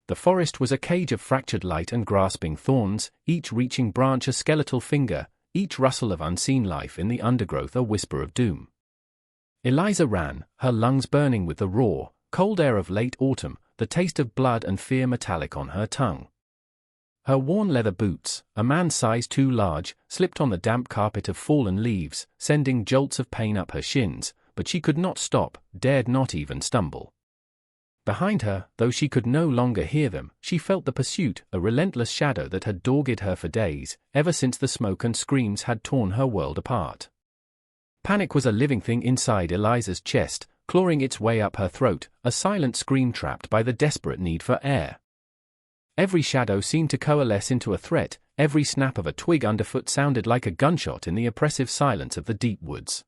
The forest was a cage of fractured light and grasping thorns, each reaching branch a skeletal finger, each rustle of unseen life in the undergrowth a whisper of doom. Eliza ran, her lungs burning with the raw, cold air of late autumn, the taste of blood and fear metallic on her tongue. Her worn leather boots, a man's size too large, slipped on the damp carpet of fallen leaves, sending jolts of pain up her shins, but she could not stop, dared not even stumble. Behind her, though she could no longer hear them, she felt the pursuit, a relentless shadow that had dogged her for days, ever since the smoke and screams had torn her world apart. Panic was a living thing inside Eliza's chest, clawing its way up her throat, a silent scream trapped by the desperate need for air. Every shadow seemed to coalesce into a threat, every snap of a twig underfoot sounded like a gunshot in the oppressive silence of the deep woods.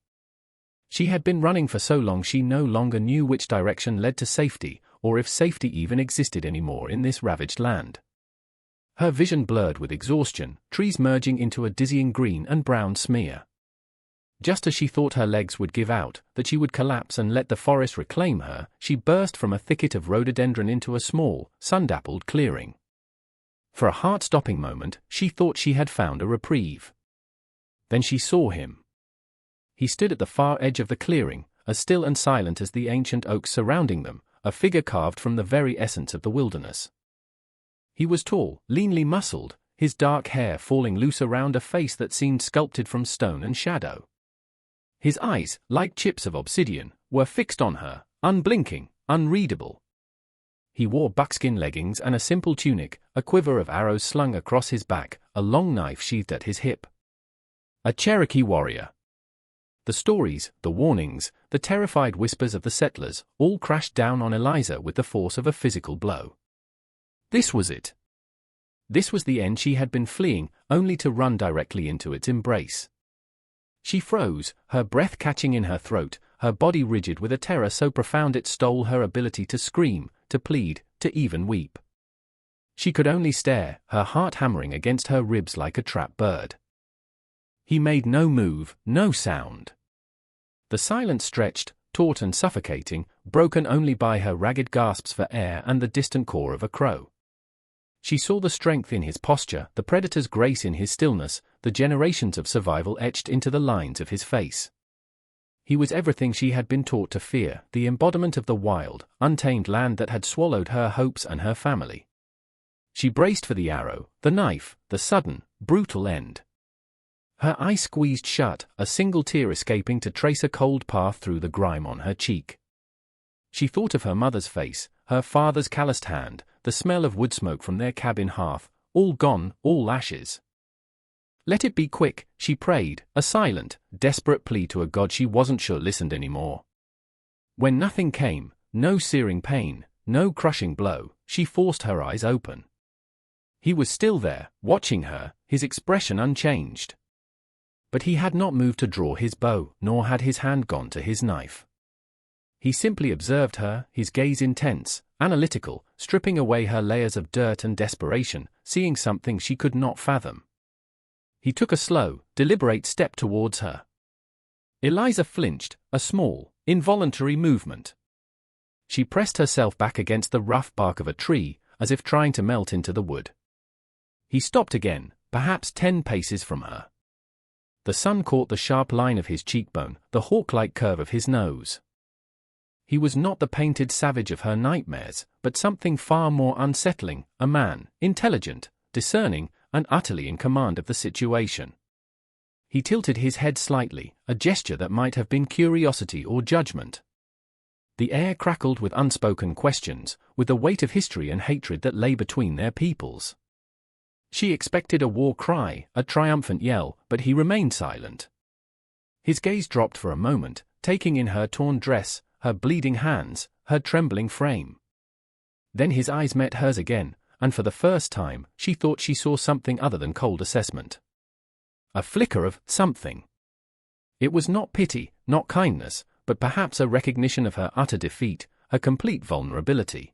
She had been running for so long she no longer knew which direction led to safety, or if safety even existed anymore in this ravaged land. Her vision blurred with exhaustion, trees merging into a dizzying green and brown smear. Just as she thought her legs would give out, that she would collapse and let the forest reclaim her, she burst from a thicket of rhododendron into a small, sun-dappled clearing. For a heart-stopping moment, she thought she had found a reprieve. Then she saw him. He stood at the far edge of the clearing, as still and silent as the ancient oaks surrounding them, a figure carved from the very essence of the wilderness. He was tall, leanly muscled, his dark hair falling loose around a face that seemed sculpted from stone and shadow. His eyes, like chips of obsidian, were fixed on her, unblinking, unreadable. He wore buckskin leggings and a simple tunic, a quiver of arrows slung across his back, a long knife sheathed at his hip. A Cherokee warrior. The stories, the warnings, the terrified whispers of the settlers, all crashed down on Eliza with the force of a physical blow. This was it. This was the end she had been fleeing, only to run directly into its embrace. She froze, her breath catching in her throat, her body rigid with a terror so profound it stole her ability to scream, to plead, to even weep. She could only stare, her heart hammering against her ribs like a trapped bird. He made no move, no sound. The silence stretched, taut and suffocating, broken only by her ragged gasps for air and the distant caw of a crow. She saw the strength in his posture, the predator's grace in his stillness, the generations of survival etched into the lines of his face. He was everything she had been taught to fear, the embodiment of the wild, untamed land that had swallowed her hopes and her family. She braced for the arrow, the knife, the sudden, brutal end. Her eyes squeezed shut, a single tear escaping to trace a cold path through the grime on her cheek. She thought of her mother's face, her father's calloused hand, the smell of wood smoke from their cabin hearth, all gone, all ashes. Let it be quick, she prayed, a silent, desperate plea to a God she wasn't sure listened anymore. When nothing came, no searing pain, no crushing blow, she forced her eyes open. He was still there, watching her, his expression unchanged. But he had not moved to draw his bow, nor had his hand gone to his knife. He simply observed her, his gaze intense, analytical, stripping away her layers of dirt and desperation, seeing something she could not fathom. He took a slow, deliberate step towards her. Eliza flinched, a small, involuntary movement. She pressed herself back against the rough bark of a tree, as if trying to melt into the wood. He stopped again, perhaps 10 paces from her. The sun caught the sharp line of his cheekbone, the hawk-like curve of his nose. He was not the painted savage of her nightmares, but something far more unsettling, a man, intelligent, discerning, and utterly in command of the situation. He tilted his head slightly, a gesture that might have been curiosity or judgment. The air crackled with unspoken questions, with the weight of history and hatred that lay between their peoples. She expected a war cry, a triumphant yell, but he remained silent. His gaze dropped for a moment, taking in her torn dress, her bleeding hands, her trembling frame. Then his eyes met hers again, and for the first time, she thought she saw something other than cold assessment. A flicker of something. It was not pity, not kindness, but perhaps a recognition of her utter defeat, her complete vulnerability.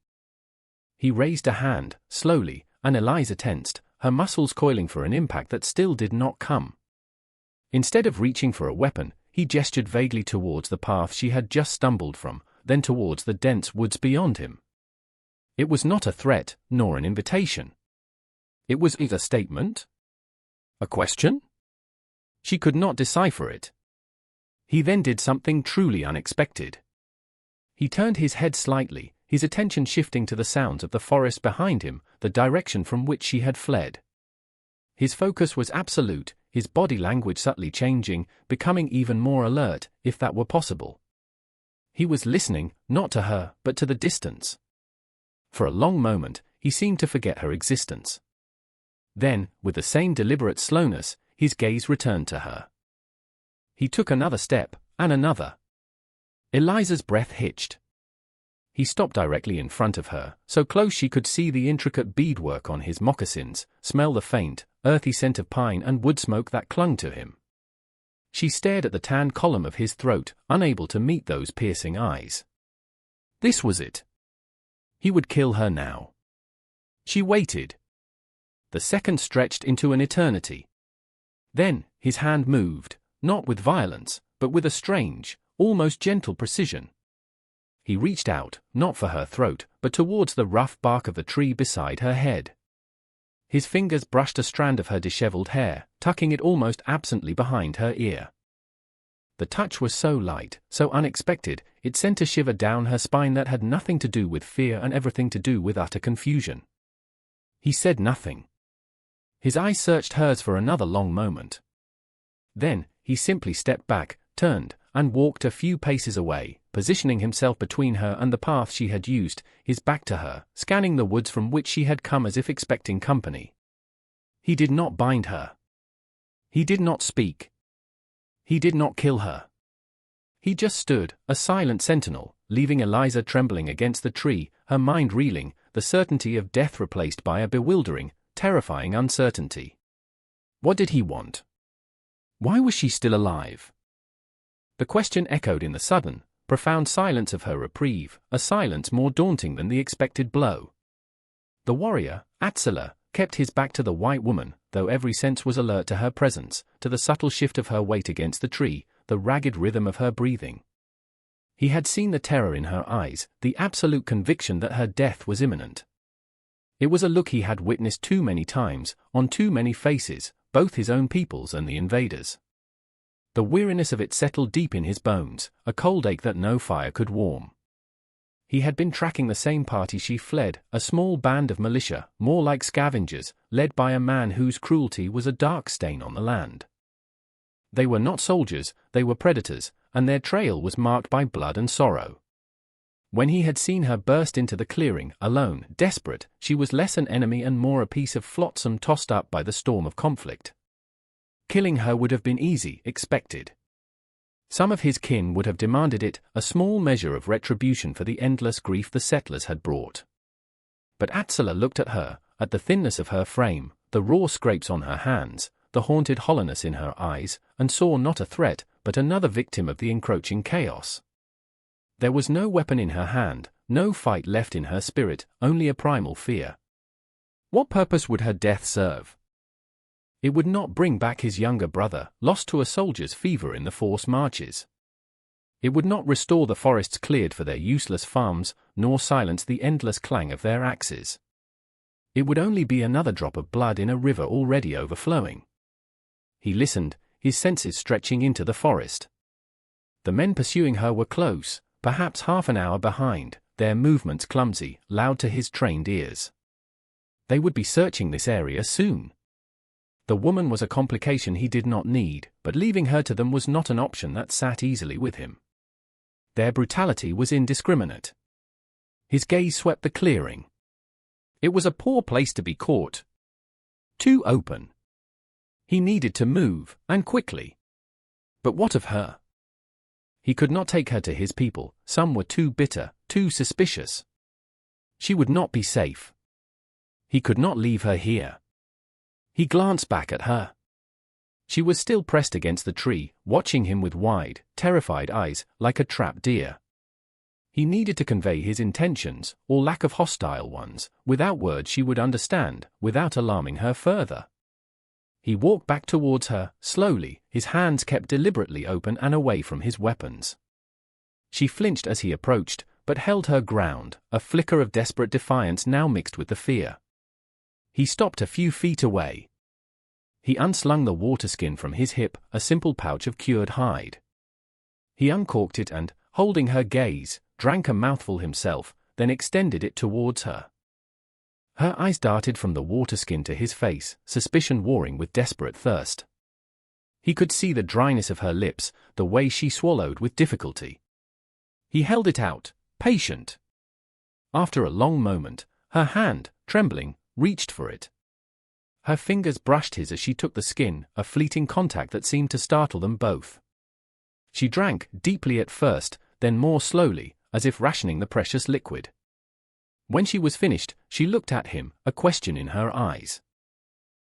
He raised a hand, slowly, and Eliza tensed, her muscles coiling for an impact that still did not come. Instead of reaching for a weapon, he gestured vaguely towards the path she had just stumbled from, then towards the dense woods beyond him. It was not a threat, nor an invitation. It was either a statement? A question? She could not decipher it. He then did something truly unexpected. He turned his head slightly, his attention shifting to the sounds of the forest behind him, the direction from which she had fled. His focus was absolute, his body language subtly changing, becoming even more alert, if that were possible. He was listening, not to her, but to the distance. For a long moment, he seemed to forget her existence. Then, with the same deliberate slowness, his gaze returned to her. He took another step, and another. Eliza's breath hitched. He stopped directly in front of her, so close she could see the intricate beadwork on his moccasins, smell the faint, earthy scent of pine and wood smoke that clung to him. She stared at the tan column of his throat, unable to meet those piercing eyes. This was it. He would kill her now. She waited. The seconds stretched into an eternity. Then, his hand moved, not with violence, but with a strange, almost gentle precision. He reached out, not for her throat, but towards the rough bark of the tree beside her head. His fingers brushed a strand of her disheveled hair, tucking it almost absently behind her ear. The touch was so light, so unexpected, it sent a shiver down her spine that had nothing to do with fear and everything to do with utter confusion. He said nothing. His eyes searched hers for another long moment. Then, he simply stepped back, turned, and walked a few paces away, positioning himself between her and the path she had used, his back to her, scanning the woods from which she had come as if expecting company. He did not bind her. He did not speak. He did not kill her. He just stood, a silent sentinel, leaving Eliza trembling against the tree, her mind reeling, the certainty of death replaced by a bewildering, terrifying uncertainty. What did he want? Why was she still alive? The question echoed in the sudden, profound silence of her reprieve, a silence more daunting than the expected blow. The warrior, Atzela, kept his back to the white woman, though every sense was alert to her presence, to the subtle shift of her weight against the tree, the ragged rhythm of her breathing. He had seen the terror in her eyes, the absolute conviction that her death was imminent. It was a look he had witnessed too many times, on too many faces, both his own people's and the invaders'. The weariness of it settled deep in his bones, a cold ache that no fire could warm. He had been tracking the same party she fled, a small band of militia, more like scavengers, led by a man whose cruelty was a dark stain on the land. They were not soldiers, they were predators, and their trail was marked by blood and sorrow. When he had seen her burst into the clearing, alone, desperate, she was less an enemy and more a piece of flotsam tossed up by the storm of conflict. Killing her would have been easy, expected. Some of his kin would have demanded it, a small measure of retribution for the endless grief the settlers had brought. But Atzela looked at her, at the thinness of her frame, the raw scrapes on her hands, the haunted hollowness in her eyes, and saw not a threat, but another victim of the encroaching chaos. There was no weapon in her hand, no fight left in her spirit, only a primal fear. What purpose would her death serve? It would not bring back his younger brother, lost to a soldier's fever in the forced marches. It would not restore the forests cleared for their useless farms, nor silence the endless clang of their axes. It would only be another drop of blood in a river already overflowing. He listened, his senses stretching into the forest. The men pursuing her were close, perhaps half an hour behind, their movements clumsy, loud to his trained ears. They would be searching this area soon. The woman was a complication he did not need, but leaving her to them was not an option that sat easily with him. Their brutality was indiscriminate. His gaze swept the clearing. It was a poor place to be caught. Too open. He needed to move, and quickly. But what of her? He could not take her to his people, some were too bitter, too suspicious. She would not be safe. He could not leave her here. He glanced back at her. She was still pressed against the tree, watching him with wide, terrified eyes, like a trapped deer. He needed to convey his intentions, or lack of hostile ones, without words she would understand, without alarming her further. He walked back towards her, slowly, his hands kept deliberately open and away from his weapons. She flinched as he approached, but held her ground, a flicker of desperate defiance now mixed with the fear. He stopped a few feet away. He unslung the water skin from his hip, a simple pouch of cured hide. He uncorked it and, holding her gaze, drank a mouthful himself, then extended it towards her. Her eyes darted from the water skin to his face, suspicion warring with desperate thirst. He could see the dryness of her lips, the way she swallowed with difficulty. He held it out, patient. After a long moment, her hand, trembling, reached for it. Her fingers brushed his as she took the skin, a fleeting contact that seemed to startle them both. She drank deeply at first, then more slowly, as if rationing the precious liquid. When she was finished, she looked at him, a question in her eyes.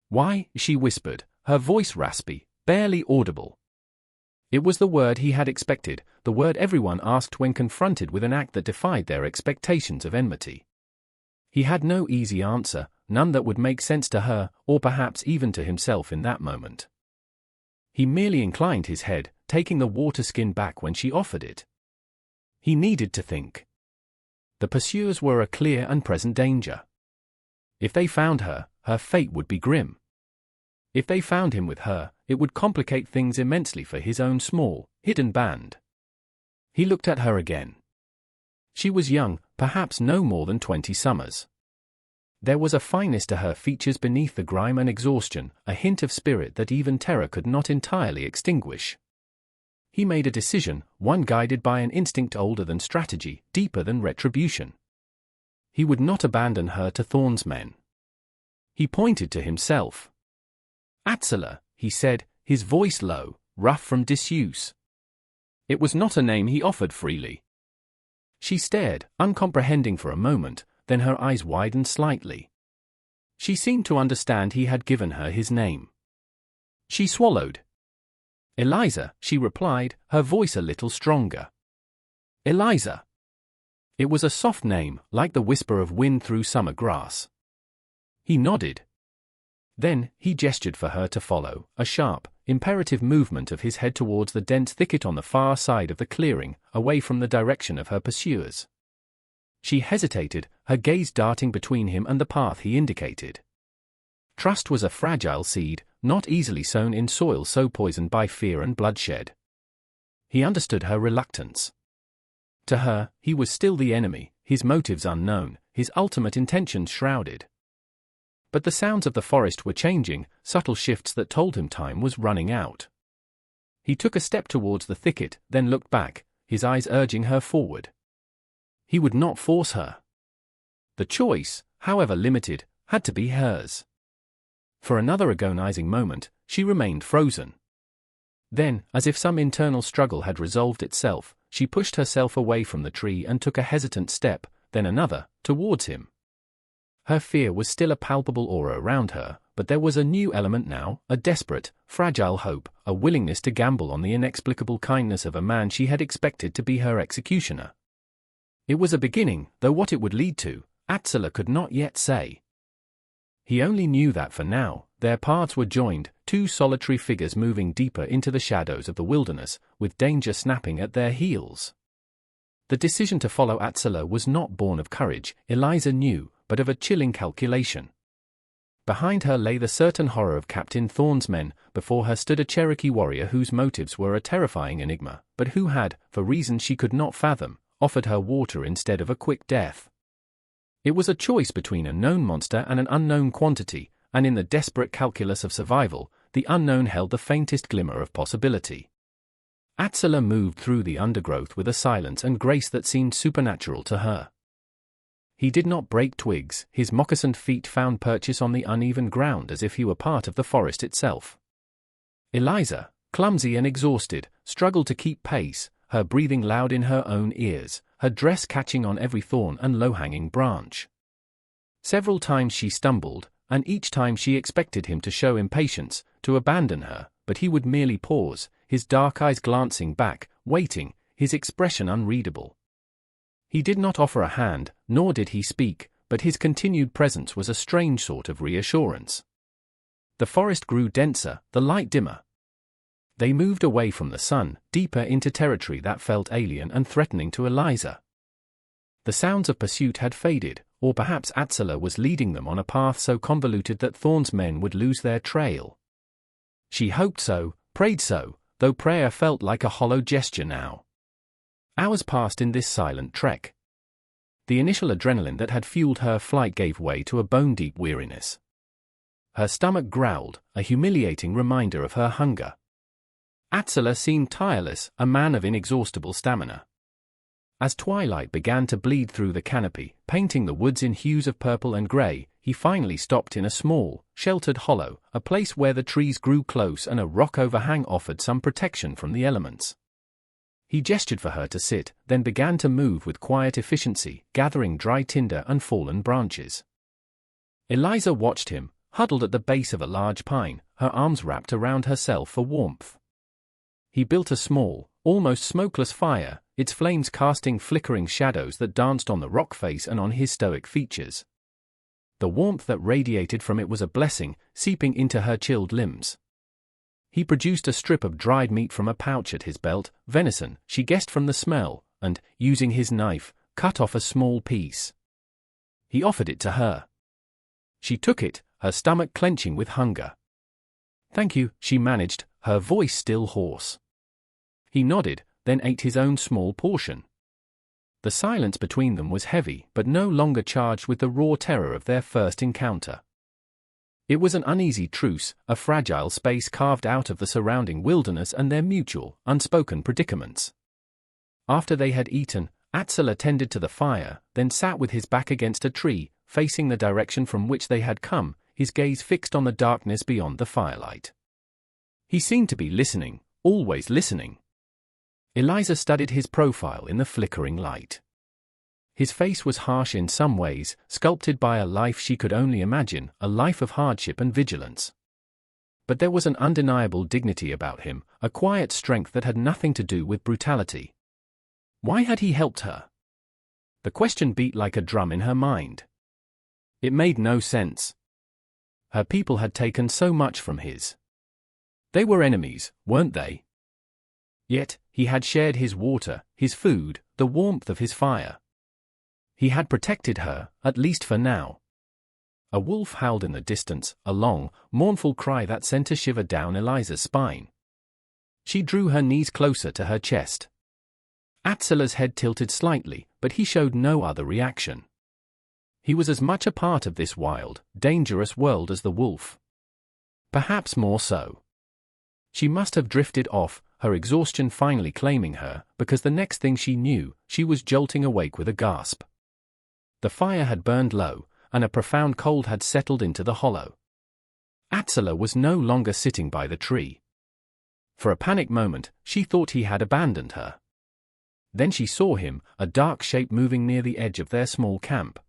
"Why?" she whispered, her voice raspy, barely audible. It was the word he had expected, the word everyone asked when confronted with an act that defied their expectations of enmity. He had no easy answer, none that would make sense to her, or perhaps even to himself in that moment. He merely inclined his head, taking the water skin back when she offered it. He needed to think. The pursuers were a clear and present danger. If they found her, her fate would be grim. If they found him with her, it would complicate things immensely for his own small, hidden band. He looked at her again. She was young, perhaps no more than 20 summers. There was a fineness to her features beneath the grime and exhaustion, a hint of spirit that even terror could not entirely extinguish. He made a decision, one guided by an instinct older than strategy, deeper than retribution. He would not abandon her to Thorn's men. He pointed to himself. "Atzela," he said, his voice low, rough from disuse. It was not a name he offered freely. She stared, uncomprehending for a moment, then her eyes widened slightly. She seemed to understand he had given her his name. She swallowed. "Eliza," she replied, her voice a little stronger. "Eliza." It was a soft name, like the whisper of wind through summer grass. He nodded. Then, he gestured for her to follow, a sharp, imperative movement of his head towards the dense thicket on the far side of the clearing, away from the direction of her pursuers. She hesitated, her gaze darting between him and the path he indicated. Trust was a fragile seed, not easily sown in soil so poisoned by fear and bloodshed. He understood her reluctance. To her, he was still the enemy, his motives unknown, his ultimate intentions shrouded. But the sounds of the forest were changing, subtle shifts that told him time was running out. He took a step towards the thicket, then looked back, his eyes urging her forward. He would not force her. The choice, however limited, had to be hers. For another agonizing moment, she remained frozen. Then, as if some internal struggle had resolved itself, she pushed herself away from the tree and took a hesitant step, then another, towards him. Her fear was still a palpable aura around her, but there was a new element now, a desperate, fragile hope, a willingness to gamble on the inexplicable kindness of a man she had expected to be her executioner. It was a beginning, though what it would lead to, Atzela could not yet say. He only knew that for now, their paths were joined, two solitary figures moving deeper into the shadows of the wilderness, with danger snapping at their heels. The decision to follow Atzela was not born of courage, Eliza knew, but of a chilling calculation. Behind her lay the certain horror of Captain Thorn's men, before her stood a Cherokee warrior whose motives were a terrifying enigma, but who had, for reasons she could not fathom, offered her water instead of a quick death. It was a choice between a known monster and an unknown quantity, and in the desperate calculus of survival, the unknown held the faintest glimmer of possibility. Atzela moved through the undergrowth with a silence and grace that seemed supernatural to her. He did not break twigs, his moccasined feet found purchase on the uneven ground as if he were part of the forest itself. Eliza, clumsy and exhausted, struggled to keep pace, her breathing loud in her own ears, her dress catching on every thorn and low-hanging branch. Several times she stumbled, and each time she expected him to show impatience, to abandon her, but he would merely pause, his dark eyes glancing back, waiting, his expression unreadable. He did not offer a hand, nor did he speak, but his continued presence was a strange sort of reassurance. The forest grew denser, the light dimmer. They moved away from the sun, deeper into territory that felt alien and threatening to Eliza. The sounds of pursuit had faded, or perhaps Atzela was leading them on a path so convoluted that Thorn's men would lose their trail. She hoped so, prayed so, though prayer felt like a hollow gesture now. Hours passed in this silent trek. The initial adrenaline that had fueled her flight gave way to a bone-deep weariness. Her stomach growled, a humiliating reminder of her hunger. Atzela seemed tireless, a man of inexhaustible stamina. As twilight began to bleed through the canopy, painting the woods in hues of purple and grey, he finally stopped in a small, sheltered hollow, a place where the trees grew close and a rock overhang offered some protection from the elements. He gestured for her to sit, then began to move with quiet efficiency, gathering dry tinder and fallen branches. Eliza watched him, huddled at the base of a large pine, her arms wrapped around herself for warmth. He built a small, almost smokeless fire, its flames casting flickering shadows that danced on the rock face and on his stoic features. The warmth that radiated from it was a blessing, seeping into her chilled limbs. He produced a strip of dried meat from a pouch at his belt, venison, she guessed from the smell, and, using his knife, cut off a small piece. He offered it to her. She took it, her stomach clenching with hunger. "Thank you," she managed, her voice still hoarse. He nodded, then ate his own small portion. The silence between them was heavy, but no longer charged with the raw terror of their first encounter. It was an uneasy truce, a fragile space carved out of the surrounding wilderness and their mutual, unspoken predicaments. After they had eaten, Atzela tended to the fire, then sat with his back against a tree, facing the direction from which they had come, his gaze fixed on the darkness beyond the firelight. He seemed to be listening, always listening. Eliza studied his profile in the flickering light. His face was harsh in some ways, sculpted by a life she could only imagine, a life of hardship and vigilance. But there was an undeniable dignity about him, a quiet strength that had nothing to do with brutality. Why had he helped her? The question beat like a drum in her mind. It made no sense. Her people had taken so much from his. They were enemies, weren't they? Yet, he had shared his water, his food, the warmth of his fire. He had protected her, at least for now. A wolf howled in the distance, a long, mournful cry that sent a shiver down Eliza's spine. She drew her knees closer to her chest. Atzela's head tilted slightly, but he showed no other reaction. He was as much a part of this wild, dangerous world as the wolf. Perhaps more so. She must have drifted off, her exhaustion finally claiming her, because the next thing she knew, she was jolting awake with a gasp. The fire had burned low, and a profound cold had settled into the hollow. Atzela was no longer sitting by the tree. For a panic moment, she thought he had abandoned her. Then she saw him, a dark shape moving near the edge of their small camp.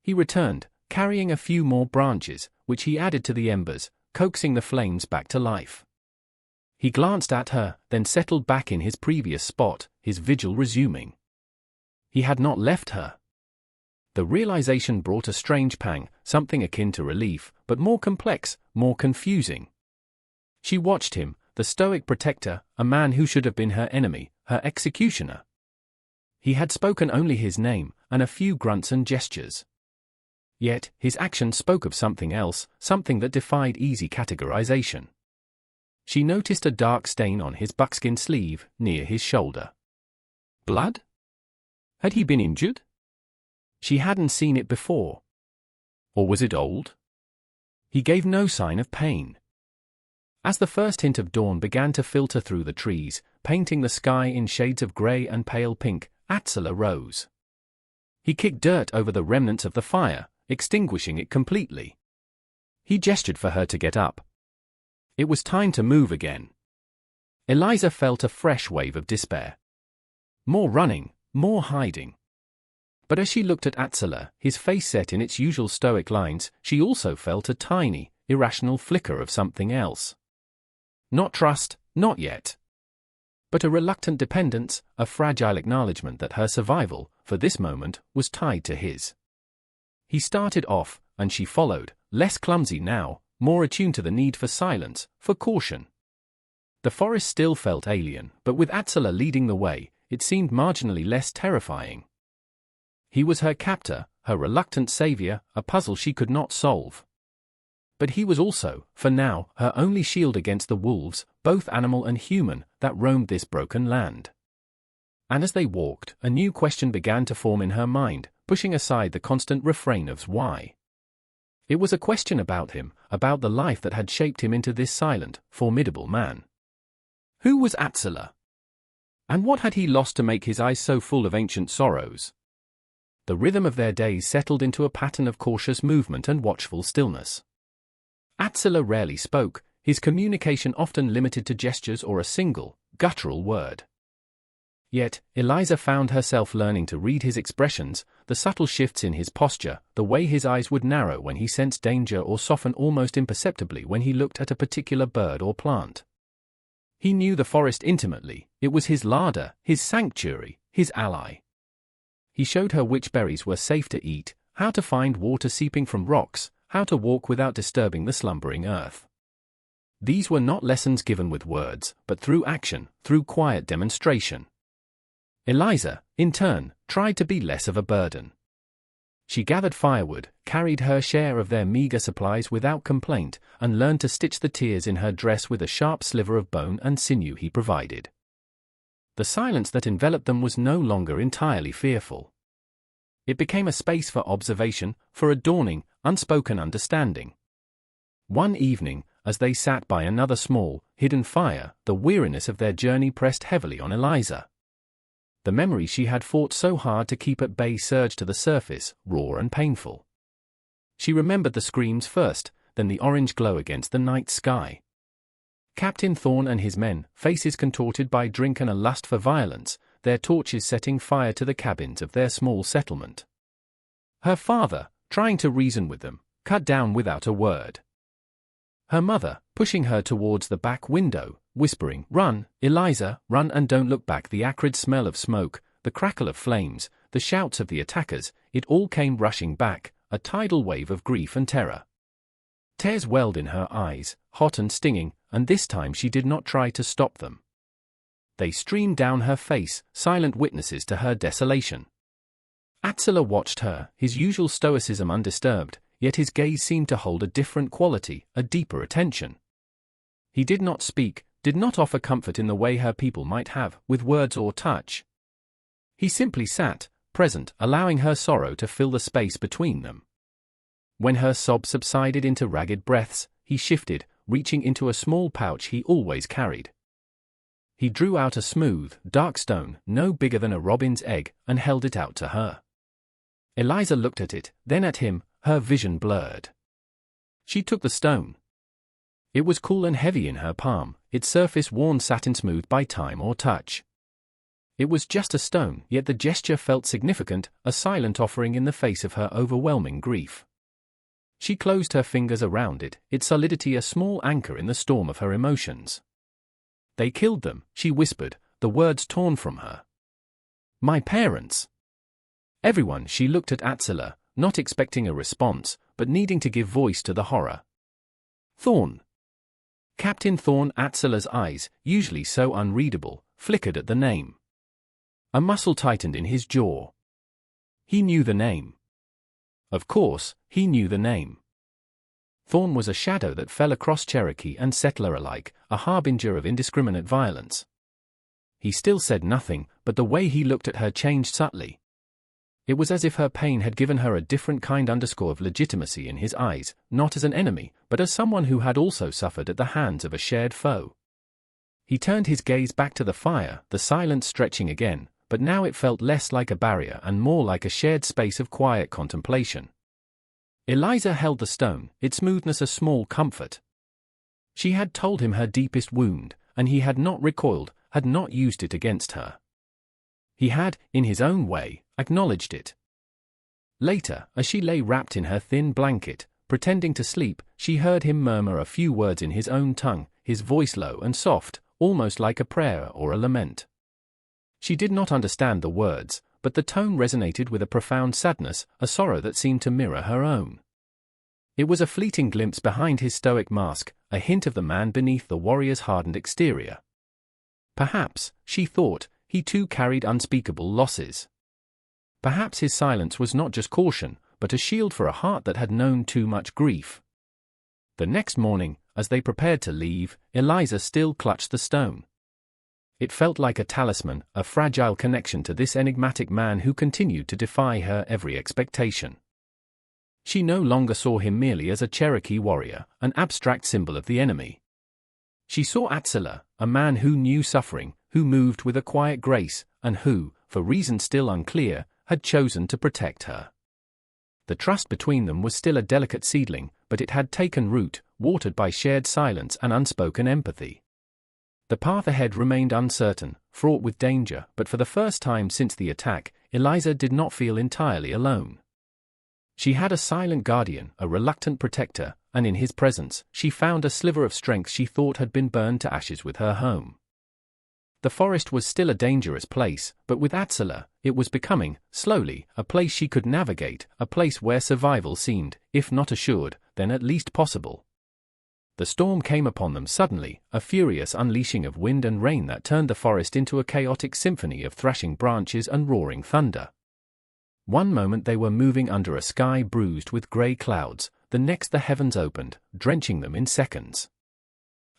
He returned, carrying a few more branches, which he added to the embers, coaxing the flames back to life. He glanced at her, then settled back in his previous spot, his vigil resuming. He had not left her. The realization brought a strange pang, something akin to relief, but more complex, more confusing. She watched him, the stoic protector, a man who should have been her enemy, her executioner. He had spoken only his name, and a few grunts and gestures. Yet, his actions spoke of something else, something that defied easy categorization. She noticed a dark stain on his buckskin sleeve, near his shoulder. Blood? Had he been injured? She hadn't seen it before. Or was it old? He gave no sign of pain. As the first hint of dawn began to filter through the trees, painting the sky in shades of grey and pale pink, Atzela rose. He kicked dirt over the remnants of the fire, extinguishing it completely. He gestured for her to get up. It was time to move again. Eliza felt a fresh wave of despair. More running, more hiding. But as she looked at Atzela, his face set in its usual stoic lines, she also felt a tiny, irrational flicker of something else. Not trust, not yet. But a reluctant dependence, a fragile acknowledgement that her survival, for this moment, was tied to his. He started off, and she followed, less clumsy now, more attuned to the need for silence, for caution. The forest still felt alien, but with Atzela leading the way, it seemed marginally less terrifying. He was her captor, her reluctant savior, a puzzle she could not solve. But he was also, for now, her only shield against the wolves, both animal and human, that roamed this broken land. And as they walked, a new question began to form in her mind, pushing aside the constant refrain of why. It was a question about him, about the life that had shaped him into this silent, formidable man. Who was Atzela? And what had he lost to make his eyes so full of ancient sorrows? The rhythm of their days settled into a pattern of cautious movement and watchful stillness. Atzela rarely spoke, his communication often limited to gestures or a single, guttural word. Yet, Eliza found herself learning to read his expressions, the subtle shifts in his posture, the way his eyes would narrow when he sensed danger or soften almost imperceptibly when he looked at a particular bird or plant. He knew the forest intimately, it was his larder, his sanctuary, his ally. He showed her which berries were safe to eat, how to find water seeping from rocks, how to walk without disturbing the slumbering earth. These were not lessons given with words, but through action, through quiet demonstration. Eliza, in turn, tried to be less of a burden. She gathered firewood, carried her share of their meager supplies without complaint, and learned to stitch the tears in her dress with a sharp sliver of bone and sinew he provided. The silence that enveloped them was no longer entirely fearful. It became a space for observation, for a dawning, unspoken understanding. One evening, as they sat by another small, hidden fire, the weariness of their journey pressed heavily on Eliza. The memory she had fought so hard to keep at bay surged to the surface, raw and painful. She remembered the screams first, then the orange glow against the night sky. Captain Thorne and his men, faces contorted by drink and a lust for violence, their torches setting fire to the cabins of their small settlement. Her father, trying to reason with them, cut down without a word. Her mother, pushing her towards the back window, whispering, "Run, Eliza, run and don't look back." The acrid smell of smoke, the crackle of flames, the shouts of the attackers, it all came rushing back, a tidal wave of grief and terror. Tears welled in her eyes, hot and stinging, and this time she did not try to stop them. They streamed down her face, silent witnesses to her desolation. Atzela watched her, his usual stoicism undisturbed, yet his gaze seemed to hold a different quality, a deeper attention. He did not speak, did not offer comfort in the way her people might have, with words or touch. He simply sat, present, allowing her sorrow to fill the space between them. When her sobs subsided into ragged breaths, he shifted, reaching into a small pouch he always carried. He drew out a smooth, dark stone, no bigger than a robin's egg, and held it out to her. Eliza looked at it, then at him, her vision blurred. She took the stone. It was cool and heavy in her palm, its surface worn satin-smooth by time or touch. It was just a stone, yet the gesture felt significant, a silent offering in the face of her overwhelming grief. She closed her fingers around it, its solidity a small anchor in the storm of her emotions. "They killed them," she whispered, the words torn from her. "My parents." Everyone. She looked at Atzela, not expecting a response, but needing to give voice to the horror. "Thorne." Captain Thorne. Atzela's eyes, usually so unreadable, flickered at the name. A muscle tightened in his jaw. He knew the name. Of course, he knew the name. Thorne was a shadow that fell across Cherokee and settler alike, a harbinger of indiscriminate violence. He still said nothing, but the way he looked at her changed subtly. It was as if her pain had given her a different kind of legitimacy in his eyes, not as an enemy, but as someone who had also suffered at the hands of a shared foe. He turned his gaze back to the fire, the silence stretching again, but now it felt less like a barrier and more like a shared space of quiet contemplation. Eliza held the stone, its smoothness a small comfort. She had told him her deepest wound, and he had not recoiled, had not used it against her. He had, in his own way, acknowledged it. Later, as she lay wrapped in her thin blanket, pretending to sleep, she heard him murmur a few words in his own tongue, his voice low and soft, almost like a prayer or a lament. She did not understand the words, but the tone resonated with a profound sadness, a sorrow that seemed to mirror her own. It was a fleeting glimpse behind his stoic mask, a hint of the man beneath the warrior's hardened exterior. Perhaps, she thought, he too carried unspeakable losses. Perhaps his silence was not just caution, but a shield for a heart that had known too much grief. The next morning, as they prepared to leave, Eliza still clutched the stone. It felt like a talisman, a fragile connection to this enigmatic man who continued to defy her every expectation. She no longer saw him merely as a Cherokee warrior, an abstract symbol of the enemy. She saw Atzela, a man who knew suffering, who moved with a quiet grace, and who, for reasons still unclear, had chosen to protect her. The trust between them was still a delicate seedling, but it had taken root, watered by shared silence and unspoken empathy. The path ahead remained uncertain, fraught with danger, but for the first time since the attack, Eliza did not feel entirely alone. She had a silent guardian, a reluctant protector, and in his presence, she found a sliver of strength she thought had been burned to ashes with her home. The forest was still a dangerous place, but with Atzela, it was becoming, slowly, a place she could navigate, a place where survival seemed, if not assured, then at least possible. The storm came upon them suddenly, a furious unleashing of wind and rain that turned the forest into a chaotic symphony of thrashing branches and roaring thunder. One moment they were moving under a sky bruised with grey clouds, the next the heavens opened, drenching them in seconds.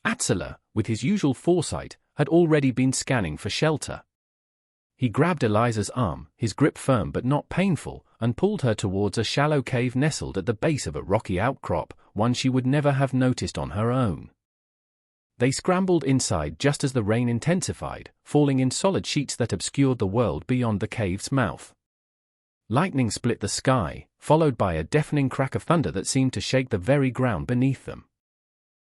Atzela, with his usual foresight, had already been scanning for shelter. He grabbed Eliza's arm, his grip firm but not painful, and pulled her towards a shallow cave nestled at the base of a rocky outcrop, one she would never have noticed on her own. They scrambled inside just as the rain intensified, falling in solid sheets that obscured the world beyond the cave's mouth. Lightning split the sky, followed by a deafening crack of thunder that seemed to shake the very ground beneath them.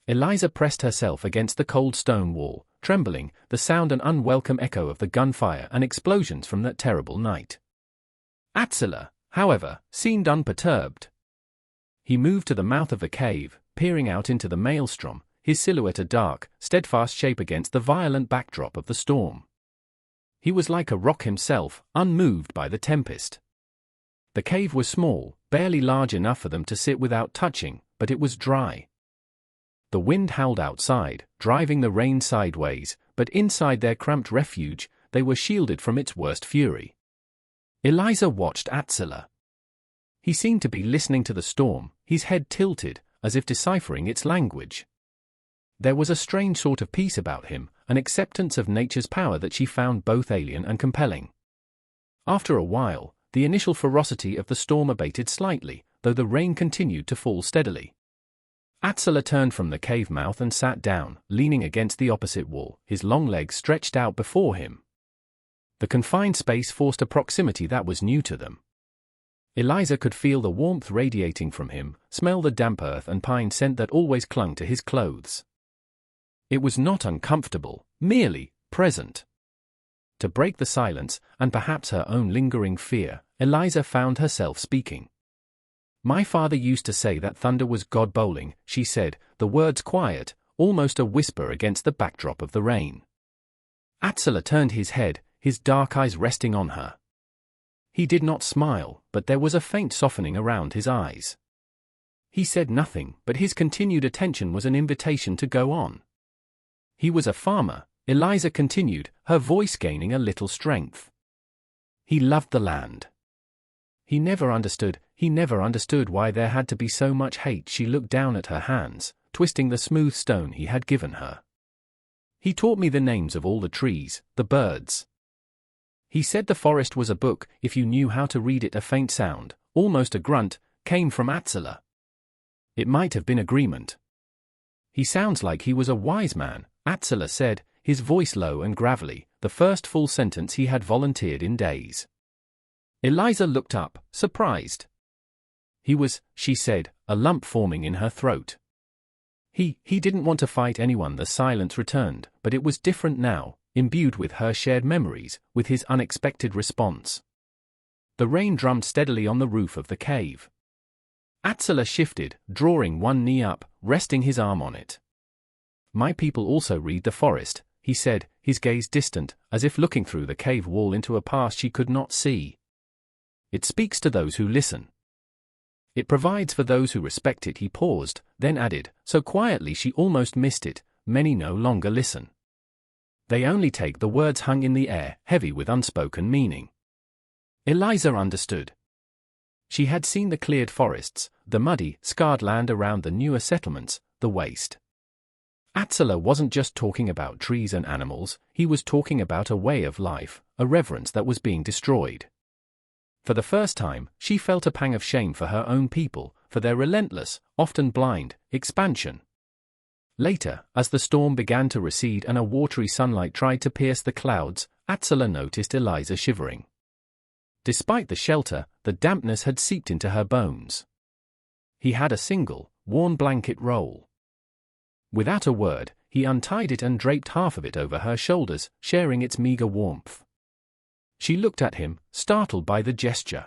Eliza pressed herself against the cold stone wall, trembling, the sound an unwelcome echo of the gunfire and explosions from that terrible night. Atzela, however, seemed unperturbed. He moved to the mouth of the cave, peering out into the maelstrom, his silhouette a dark, steadfast shape against the violent backdrop of the storm. He was like a rock himself, unmoved by the tempest. The cave was small, barely large enough for them to sit without touching, but it was dry. The wind howled outside, driving the rain sideways, but inside their cramped refuge, they were shielded from its worst fury. Eliza watched Atzela. He seemed to be listening to the storm, his head tilted, as if deciphering its language. There was a strange sort of peace about him, an acceptance of nature's power that she found both alien and compelling. After a while, the initial ferocity of the storm abated slightly, though the rain continued to fall steadily. Atzela turned from the cave mouth and sat down, leaning against the opposite wall, his long legs stretched out before him. The confined space forced a proximity that was new to them. Eliza could feel the warmth radiating from him, smell the damp earth and pine scent that always clung to his clothes. It was not uncomfortable, merely present. To break the silence, and perhaps her own lingering fear, Eliza found herself speaking. "My father used to say that thunder was God bowling," she said, the words quiet, almost a whisper against the backdrop of the rain. Atzela turned his head, his dark eyes resting on her. He did not smile, but there was a faint softening around his eyes. He said nothing, but his continued attention was an invitation to go on. He was a farmer, Eliza continued, her voice gaining a little strength. He loved the land. He never understood why there had to be so much hate. She looked down at her hands, twisting the smooth stone he had given her. He taught me the names of all the trees, the birds. He said the forest was a book, if you knew how to read it. A faint sound, almost a grunt, came from Atzela. It might have been agreement. He sounds like he was a wise man, Atzela said, his voice low and gravelly, the first full sentence he had volunteered in days. Eliza looked up, surprised. He was, she said, a lump forming in her throat. He didn't want to fight anyone. The silence returned, but it was different now, imbued with her shared memories, with his unexpected response. The rain drummed steadily on the roof of the cave. Atzela shifted, drawing one knee up, resting his arm on it. My people also read the forest, he said, his gaze distant, as if looking through the cave wall into a past she could not see. It speaks to those who listen. It provides for those who respect it. He paused, then added, so quietly she almost missed it, many no longer listen. They only take the words hung in the air, heavy with unspoken meaning. Eliza understood. She had seen the cleared forests, the muddy, scarred land around the newer settlements, the waste. Atzela wasn't just talking about trees and animals, he was talking about a way of life, a reverence that was being destroyed. For the first time, she felt a pang of shame for her own people, for their relentless, often blind, expansion. Later, as the storm began to recede and a watery sunlight tried to pierce the clouds, Atzela noticed Eliza shivering. Despite the shelter, the dampness had seeped into her bones. He had a single, worn blanket roll. Without a word, he untied it and draped half of it over her shoulders, sharing its meager warmth. She looked at him, startled by the gesture.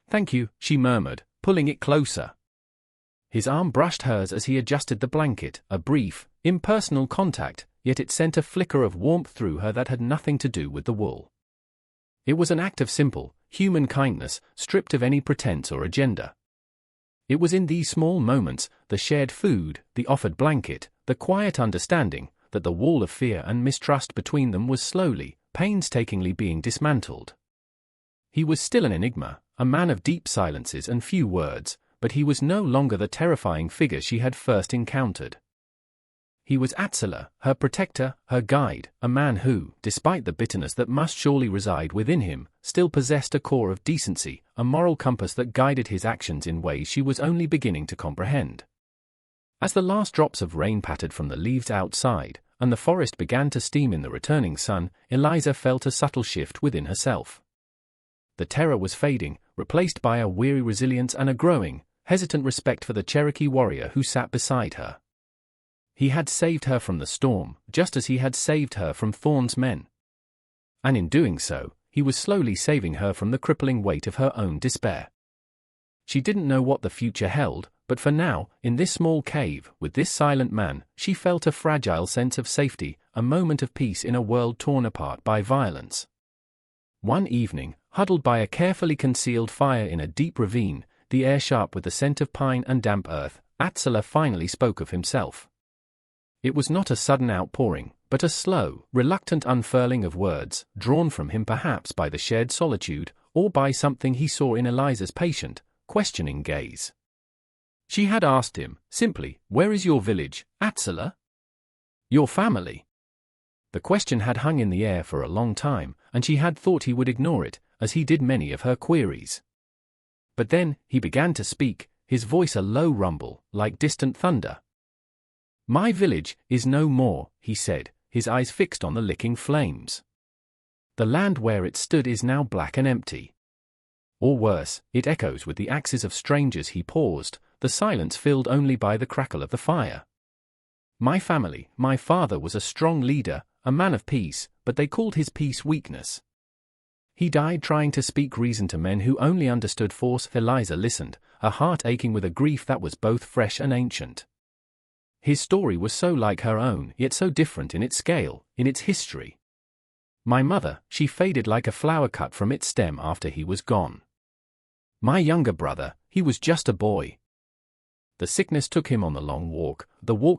"Thank you," she murmured, pulling it closer. His arm brushed hers as he adjusted the blanket, a brief, impersonal contact, yet it sent a flicker of warmth through her that had nothing to do with the wool. It was an act of simple, human kindness, stripped of any pretense or agenda. It was in these small moments, the shared food, the offered blanket, the quiet understanding, that the wall of fear and mistrust between them was slowly, painstakingly being dismantled. He was still an enigma, a man of deep silences and few words, but he was no longer the terrifying figure she had first encountered. He was Atzela, her protector, her guide, a man who, despite the bitterness that must surely reside within him, still possessed a core of decency, a moral compass that guided his actions in ways she was only beginning to comprehend. As the last drops of rain pattered from the leaves outside, and the forest began to steam in the returning sun, Eliza felt a subtle shift within herself. The terror was fading, replaced by a weary resilience and a growing, hesitant respect for the Cherokee warrior who sat beside her. He had saved her from the storm, just as he had saved her from Thorn's men. And in doing so, he was slowly saving her from the crippling weight of her own despair. She didn't know what the future held, but for now, in this small cave, with this silent man, she felt a fragile sense of safety, a moment of peace in a world torn apart by violence. One evening, huddled by a carefully concealed fire in a deep ravine, the air sharp with the scent of pine and damp earth, Atzela finally spoke of himself. It was not a sudden outpouring, but a slow, reluctant unfurling of words, drawn from him perhaps by the shared solitude, or by something he saw in Eliza's patient, questioning gaze. She had asked him, simply, "Where is your village, Atzela? Your family?" The question had hung in the air for a long time, and she had thought he would ignore it, as he did many of her queries. But then, he began to speak, his voice a low rumble, like distant thunder. "My village is no more," he said, his eyes fixed on the licking flames. "The land where it stood is now black and empty. Or worse, it echoes with the axes of strangers." He paused, the silence filled only by the crackle of the fire. "My family, my father was a strong leader, a man of peace, but they called his peace weakness. He died trying to speak reason to men who only understood force." Eliza listened, her heart aching with a grief that was both fresh and ancient. His story was so like her own, yet so different in its scale, in its history. "My mother, she faded like a flower cut from its stem after he was gone. My younger brother, he was just a boy. The sickness took him on the walk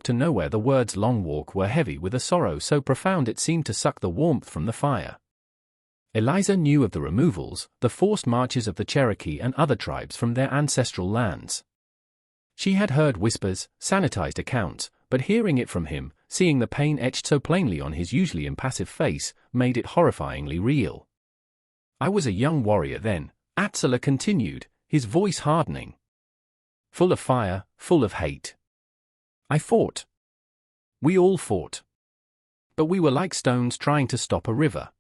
to nowhere." The words "long walk" were heavy with a sorrow so profound it seemed to suck the warmth from the fire. Eliza knew of the removals, the forced marches of the Cherokee and other tribes from their ancestral lands. She had heard whispers, sanitized accounts, but hearing it from him, seeing the pain etched so plainly on his usually impassive face, made it horrifyingly real. "I was a young warrior then," Atzela continued, his voice hardening. "Full of fire, full of hate. I fought. We all fought. But we were like stones trying to stop a river.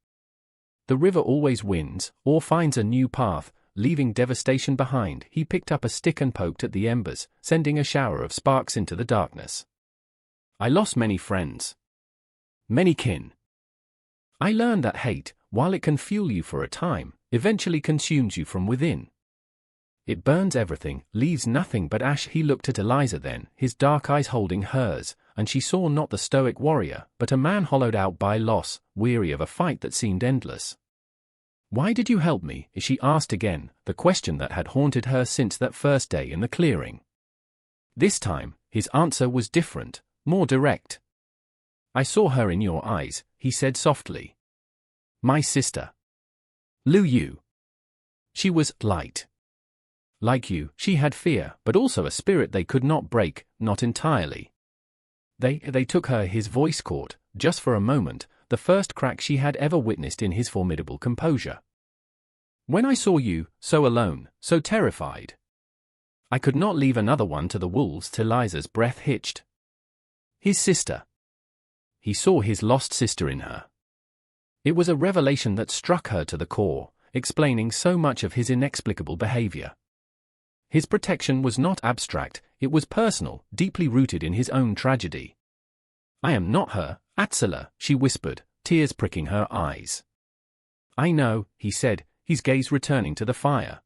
The river always wins, or finds a new path, leaving devastation behind." He picked up a stick and poked at the embers, sending a shower of sparks into the darkness. "I lost many friends. Many kin. I learned that hate, while it can fuel you for a time, eventually consumes you from within. It burns everything, leaves nothing but ash." He looked at Eliza then, his dark eyes holding hers, and she saw not the stoic warrior, but a man hollowed out by loss, weary of a fight that seemed endless. "Why did you help me?" she asked again, the question that had haunted her since that first day in the clearing. This time, his answer was different, more direct. "I saw her in your eyes," he said softly. "My sister. Lu Yu. She was light. Like you, she had fear, but also a spirit they could not break, not entirely. They took her, his voice caught, just for a moment, the first crack she had ever witnessed in his formidable composure. When I saw you, so alone, so terrified, I could not leave another one to the wolves till Liza's breath hitched. His sister. He saw his lost sister in her. It was a revelation that struck her to the core, explaining so much of his inexplicable behavior. His protection was not abstract, it was personal, deeply rooted in his own tragedy. I am not her, Atzela, she whispered, tears pricking her eyes. I know, he said, his gaze returning to the fire.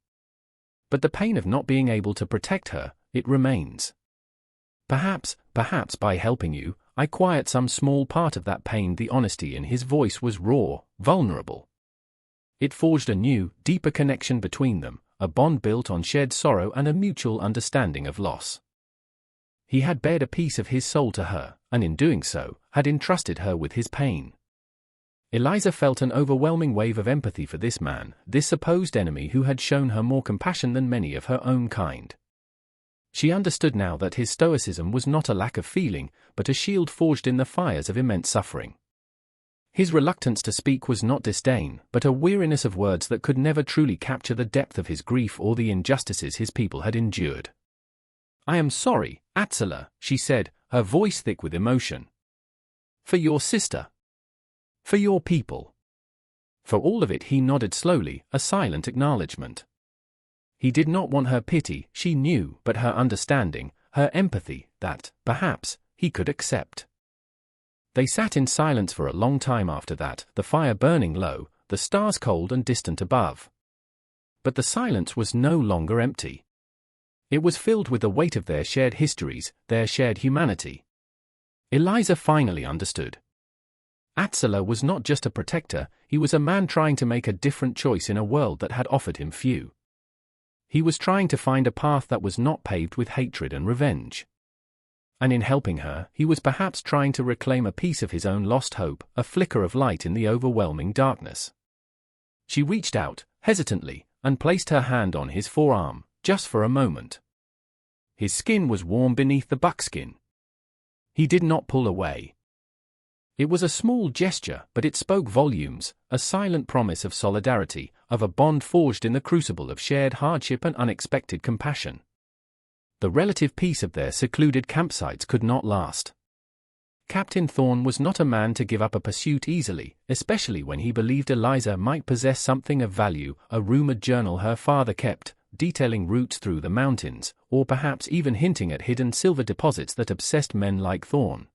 But the pain of not being able to protect her, it remains. Perhaps by helping you, I quiet some small part of that pain. The honesty in his voice was raw, vulnerable. It forged a new, deeper connection between them, a bond built on shared sorrow and a mutual understanding of loss. He had bared a piece of his soul to her, and in doing so, had entrusted her with his pain. Eliza felt an overwhelming wave of empathy for this man, this supposed enemy who had shown her more compassion than many of her own kind. She understood now that his stoicism was not a lack of feeling, but a shield forged in the fires of immense suffering. His reluctance to speak was not disdain, but a weariness of words that could never truly capture the depth of his grief or the injustices his people had endured. I am sorry, Atzela, she said, her voice thick with emotion. For your sister. For your people. For all of it. He nodded slowly, a silent acknowledgement. He did not want her pity, she knew, but her understanding, her empathy, that, perhaps, he could accept. They sat in silence for a long time after that, the fire burning low, the stars cold and distant above. But the silence was no longer empty. It was filled with the weight of their shared histories, their shared humanity. Eliza finally understood. Atzela was not just a protector, he was a man trying to make a different choice in a world that had offered him few. He was trying to find a path that was not paved with hatred and revenge. And in helping her, he was perhaps trying to reclaim a piece of his own lost hope, a flicker of light in the overwhelming darkness. She reached out, hesitantly, and placed her hand on his forearm, just for a moment. His skin was warm beneath the buckskin. He did not pull away. It was a small gesture, but it spoke volumes, a silent promise of solidarity, of a bond forged in the crucible of shared hardship and unexpected compassion. The relative peace of their secluded campsites could not last. Captain Thorne was not a man to give up a pursuit easily, especially when he believed Eliza might possess something of value, a rumored journal her father kept, detailing routes through the mountains, or perhaps even hinting at hidden silver deposits that obsessed men like Thorne.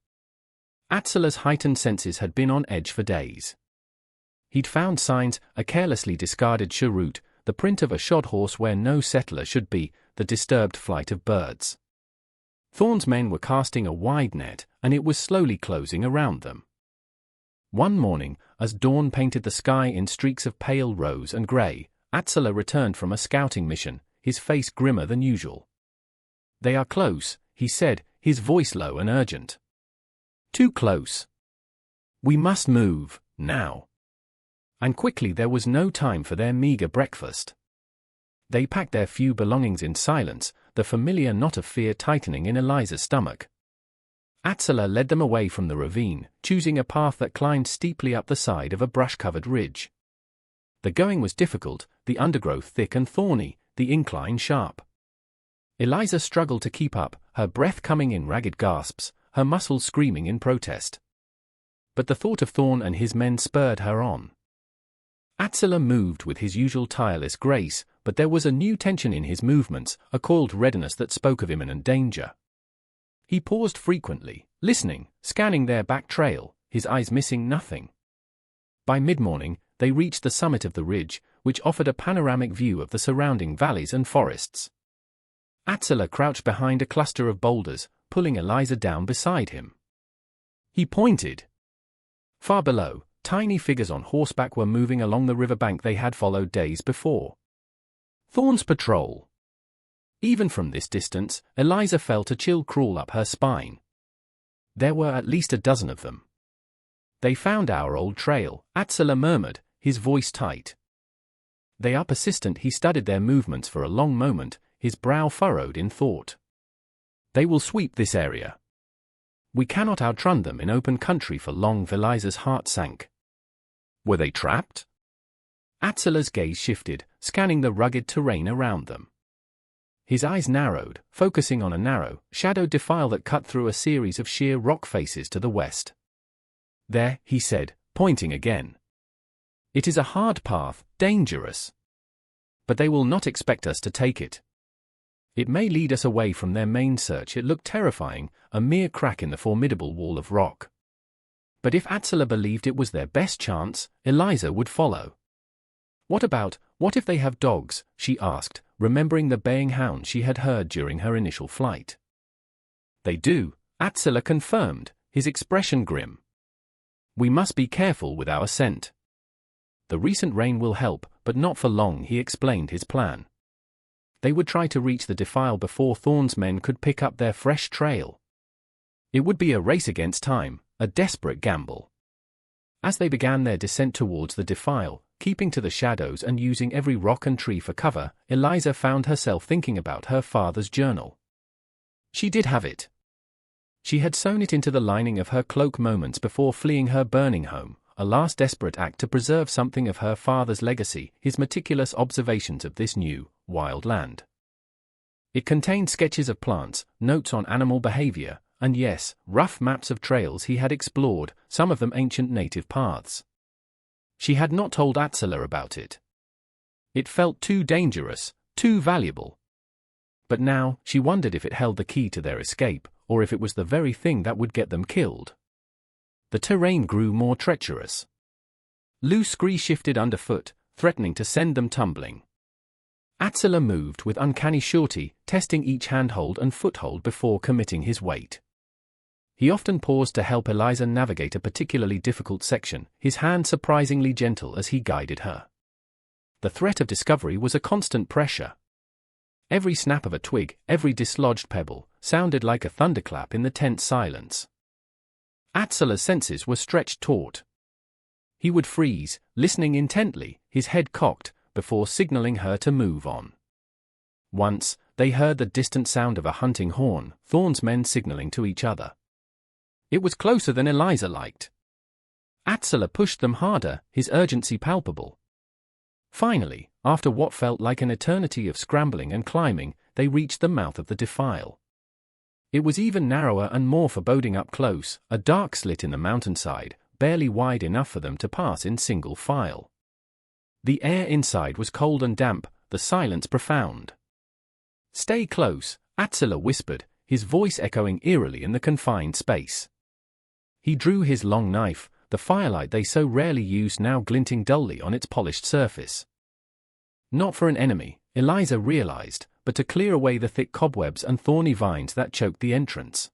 Atzela's heightened senses had been on edge for days. He'd found signs, a carelessly discarded cheroot, the print of a shod horse where no settler should be, the disturbed flight of birds. Thorne's men were casting a wide net, and it was slowly closing around them. One morning, as dawn painted the sky in streaks of pale rose and grey, Atzela returned from a scouting mission, his face grimmer than usual. They are close, he said, his voice low and urgent. Too close. We must move, now. And quickly. There was no time for their meager breakfast. They packed their few belongings in silence, the familiar knot of fear tightening in Eliza's stomach. Atzela led them away from the ravine, choosing a path that climbed steeply up the side of a brush-covered ridge. The going was difficult, the undergrowth thick and thorny, the incline sharp. Eliza struggled to keep up, her breath coming in ragged gasps, her muscles screaming in protest. But the thought of Thorne and his men spurred her on. Atzela moved with his usual tireless grace, but there was a new tension in his movements, a coiled readiness that spoke of imminent danger. He paused frequently, listening, scanning their back trail, his eyes missing nothing. By mid-morning, they reached the summit of the ridge, which offered a panoramic view of the surrounding valleys and forests. Atzela crouched behind a cluster of boulders, pulling Eliza down beside him. He pointed. Far below, tiny figures on horseback were moving along the riverbank they had followed days before. Thorne's patrol. Even from this distance, Eliza felt a chill crawl up her spine. There were at least a dozen of them. They found our old trail, Atzela murmured, his voice tight. They are persistent. He studied their movements for a long moment, his brow furrowed in thought. They will sweep this area. We cannot outrun them in open country for long. Eliza's heart sank. Were they trapped? Attila's gaze shifted, scanning the rugged terrain around them. His eyes narrowed, focusing on a narrow, shadowed defile that cut through a series of sheer rock faces to the west. There, he said, pointing again. It is a hard path, dangerous. But they will not expect us to take it. It may lead us away from their main search. It looked terrifying, a mere crack in the formidable wall of rock. But if Attila believed it was their best chance, Eliza would follow. What if they have dogs? She asked, remembering the baying hound she had heard during her initial flight. They do, Attila confirmed, his expression grim. We must be careful with our scent. The recent rain will help, but not for long. He explained his plan. They would try to reach the defile before Thorn's men could pick up their fresh trail. It would be a race against time, a desperate gamble. As they began their descent towards the defile, keeping to the shadows and using every rock and tree for cover, Eliza found herself thinking about her father's journal. She did have it. She had sewn it into the lining of her cloak moments before fleeing her burning home, a last desperate act to preserve something of her father's legacy, his meticulous observations of this new, wild land. It contained sketches of plants, notes on animal behavior, and yes, rough maps of trails he had explored, some of them ancient native paths. She had not told Attila about it. It felt too dangerous, too valuable. But now, she wondered if it held the key to their escape, or if it was the very thing that would get them killed. The terrain grew more treacherous. Loose scree shifted underfoot, threatening to send them tumbling. Attila moved with uncanny surety, testing each handhold and foothold before committing his weight. He often paused to help Eliza navigate a particularly difficult section, his hand surprisingly gentle as he guided her. The threat of discovery was a constant pressure. Every snap of a twig, every dislodged pebble, sounded like a thunderclap in the tense silence. Attila's senses were stretched taut. He would freeze, listening intently, his head cocked, before signaling her to move on. Once, they heard the distant sound of a hunting horn, Thorn's men signaling to each other. It was closer than Eliza liked. Attila pushed them harder, his urgency palpable. Finally, after what felt like an eternity of scrambling and climbing, they reached the mouth of the defile. It was even narrower and more foreboding up close, a dark slit in the mountainside, barely wide enough for them to pass in single file. The air inside was cold and damp, the silence profound. "Stay close," Attila whispered, his voice echoing eerily in the confined space. He drew his long knife, the firelight they so rarely used now glinting dully on its polished surface. Not for an enemy, Eliza realized, but to clear away the thick cobwebs and thorny vines that choked the entrance.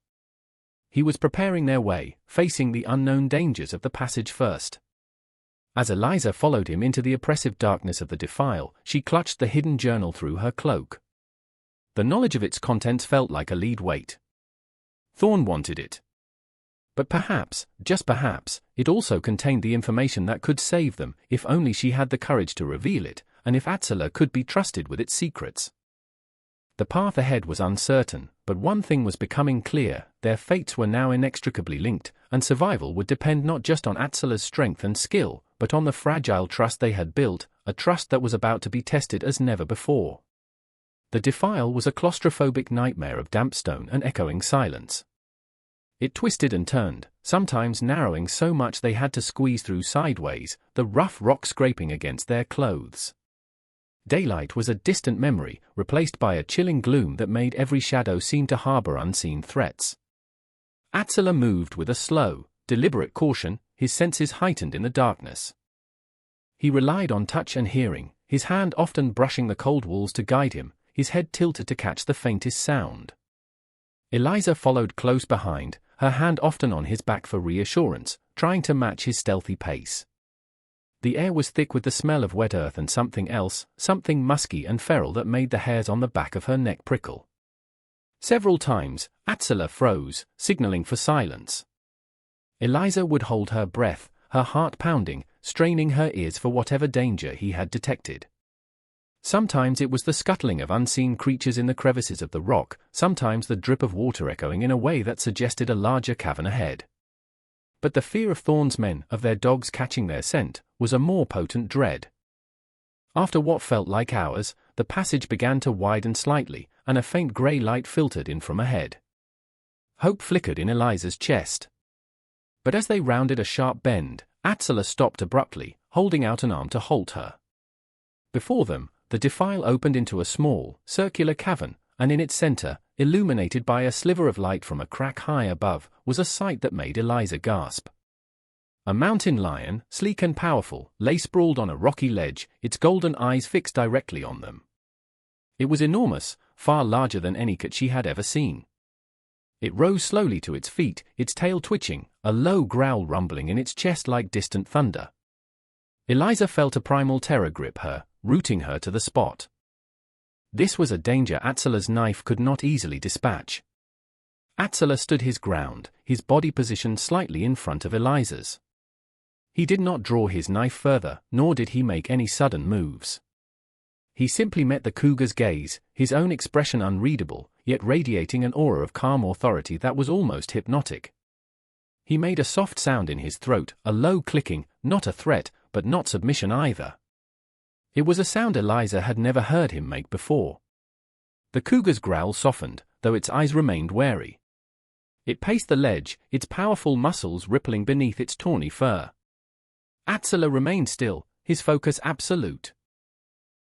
He was preparing their way, facing the unknown dangers of the passage first. As Eliza followed him into the oppressive darkness of the defile, she clutched the hidden journal through her cloak. The knowledge of its contents felt like a lead weight. Thorn wanted it. But perhaps, just perhaps, it also contained the information that could save them, if only she had the courage to reveal it, and if Attila could be trusted with its secrets. The path ahead was uncertain, but one thing was becoming clear: their fates were now inextricably linked, and survival would depend not just on Attila's strength and skill, but on the fragile trust they had built, a trust that was about to be tested as never before. The defile was a claustrophobic nightmare of damp stone and echoing silence. It twisted and turned, sometimes narrowing so much they had to squeeze through sideways, the rough rock scraping against their clothes. Daylight was a distant memory, replaced by a chilling gloom that made every shadow seem to harbor unseen threats. Attila moved with a slow, deliberate caution, his senses heightened in the darkness. He relied on touch and hearing, his hand often brushing the cold walls to guide him, his head tilted to catch the faintest sound. Eliza followed close behind, her hand often on his back for reassurance, trying to match his stealthy pace. The air was thick with the smell of wet earth and something else, something musky and feral that made the hairs on the back of her neck prickle. Several times, Attila froze, signaling for silence. Eliza would hold her breath, her heart pounding, straining her ears for whatever danger he had detected. Sometimes it was the scuttling of unseen creatures in the crevices of the rock, sometimes the drip of water echoing in a way that suggested a larger cavern ahead. But the fear of Thorn's men, of their dogs catching their scent, was a more potent dread. After what felt like hours, the passage began to widen slightly, and a faint grey light filtered in from ahead. Hope flickered in Eliza's chest. But as they rounded a sharp bend, Atzela stopped abruptly, holding out an arm to halt her. Before them, the defile opened into a small, circular cavern, and in its center, illuminated by a sliver of light from a crack high above, was a sight that made Eliza gasp. A mountain lion, sleek and powerful, lay sprawled on a rocky ledge, its golden eyes fixed directly on them. It was enormous, far larger than any cat she had ever seen. It rose slowly to its feet, its tail twitching, a low growl rumbling in its chest like distant thunder. Eliza felt a primal terror grip her, rooting her to the spot. This was a danger Atzela's knife could not easily dispatch. Atzela stood his ground, his body positioned slightly in front of Eliza's. He did not draw his knife further, nor did he make any sudden moves. He simply met the cougar's gaze, his own expression unreadable, yet radiating an aura of calm authority that was almost hypnotic. He made a soft sound in his throat, a low clicking, not a threat, but not submission either. It was a sound Eliza had never heard him make before. The cougar's growl softened, though its eyes remained wary. It paced the ledge, its powerful muscles rippling beneath its tawny fur. Atzela remained still, his focus absolute.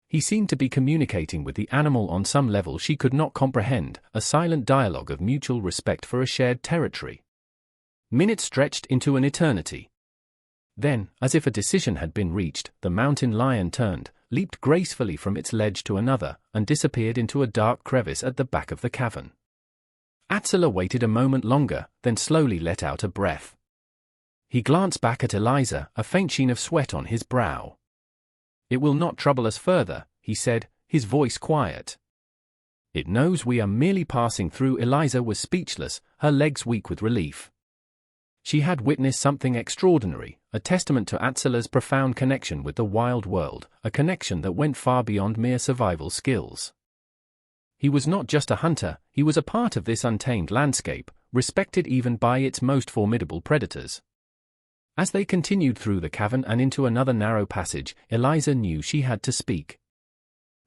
He seemed to be communicating with the animal on some level she could not comprehend, a silent dialogue of mutual respect for a shared territory. Minutes stretched into an eternity. Then, as if a decision had been reached, the mountain lion turned, leaped gracefully from its ledge to another, and disappeared into a dark crevice at the back of the cavern. Atzela waited a moment longer, then slowly let out a breath. He glanced back at Eliza, a faint sheen of sweat on his brow. "It will not trouble us further," he said, his voice quiet. "It knows we are merely passing through." Eliza was speechless, her legs weak with relief. She had witnessed something extraordinary, a testament to Atzela's profound connection with the wild world, a connection that went far beyond mere survival skills. He was not just a hunter, he was a part of this untamed landscape, respected even by its most formidable predators. As they continued through the cavern and into another narrow passage, Eliza knew she had to speak.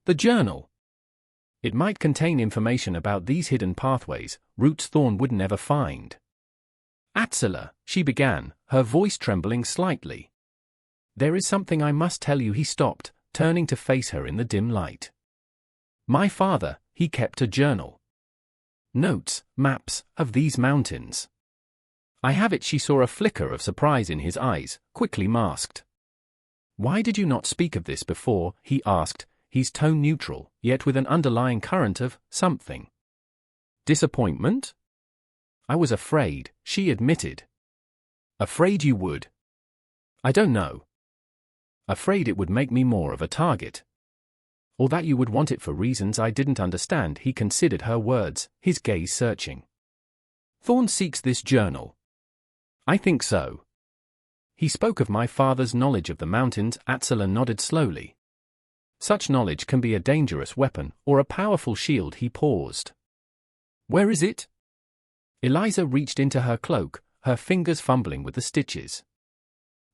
The journal. It might contain information about these hidden pathways, routes Thorn would never find. "Atzela," she began, her voice trembling slightly. "There is something I must tell you." He stopped, turning to face her in the dim light. "My father, he kept a journal. Notes, maps, of these mountains. I have it." She saw a flicker of surprise in his eyes, quickly masked. "Why did you not speak of this before?" he asked, his tone neutral, yet with an underlying current of something. "Disappointment?" "I was afraid," she admitted. "Afraid you would?" "I don't know. Afraid it would make me more of a target. Or that you would want it for reasons I didn't understand." He considered her words, his gaze searching. "Thorn seeks this journal." "I think so." "He spoke of my father's knowledge of the mountains." Atzela nodded slowly. "Such knowledge can be a dangerous weapon, or a powerful shield." He paused. "Where is it?" Eliza reached into her cloak, her fingers fumbling with the stitches.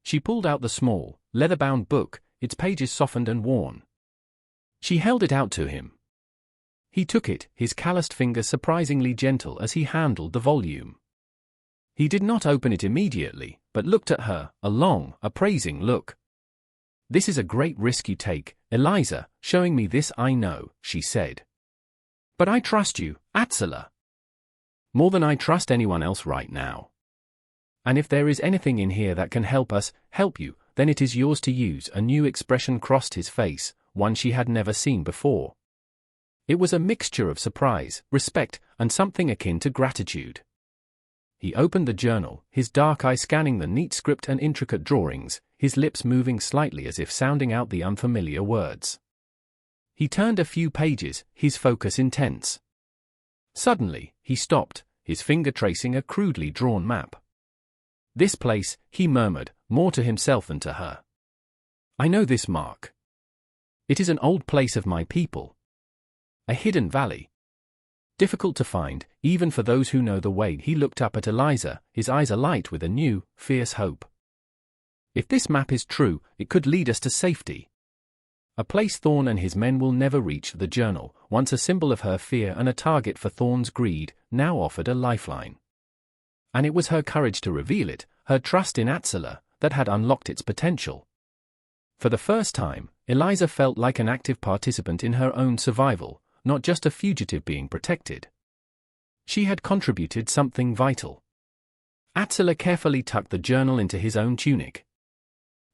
She pulled out the small, leather-bound book, its pages softened and worn. She held it out to him. He took it, his calloused fingers surprisingly gentle as he handled the volume. He did not open it immediately, but looked at her, a long, appraising look. "This is a great risk you take, Eliza, showing me this." "I know," she said. "But I trust you, Atzela. More than I trust anyone else right now. And if there is anything in here that can help us, help you, then it is yours to use." A new expression crossed his face, one she had never seen before. It was a mixture of surprise, respect, and something akin to gratitude. He opened the journal, his dark eye scanning the neat script and intricate drawings, his lips moving slightly as if sounding out the unfamiliar words. He turned a few pages, his focus intense. Suddenly, he stopped, his finger tracing a crudely drawn map. "This place," he murmured, more to himself than to her. "I know this mark. It is an old place of my people. A hidden valley. Difficult to find, even for those who know the way. He looked up at Eliza, his eyes alight with a new, fierce hope. If this map is true, it could lead us to safety. A place Thorn and his men will never reach. The journal, once a symbol of her fear and a target for Thorn's greed, now offered a lifeline. And it was her courage to reveal it, her trust in Atzela, that had unlocked its potential. For the first time, Eliza felt like an active participant in her own survival, not just a fugitive being protected. She had contributed something vital. Atzela carefully tucked the journal into his own tunic.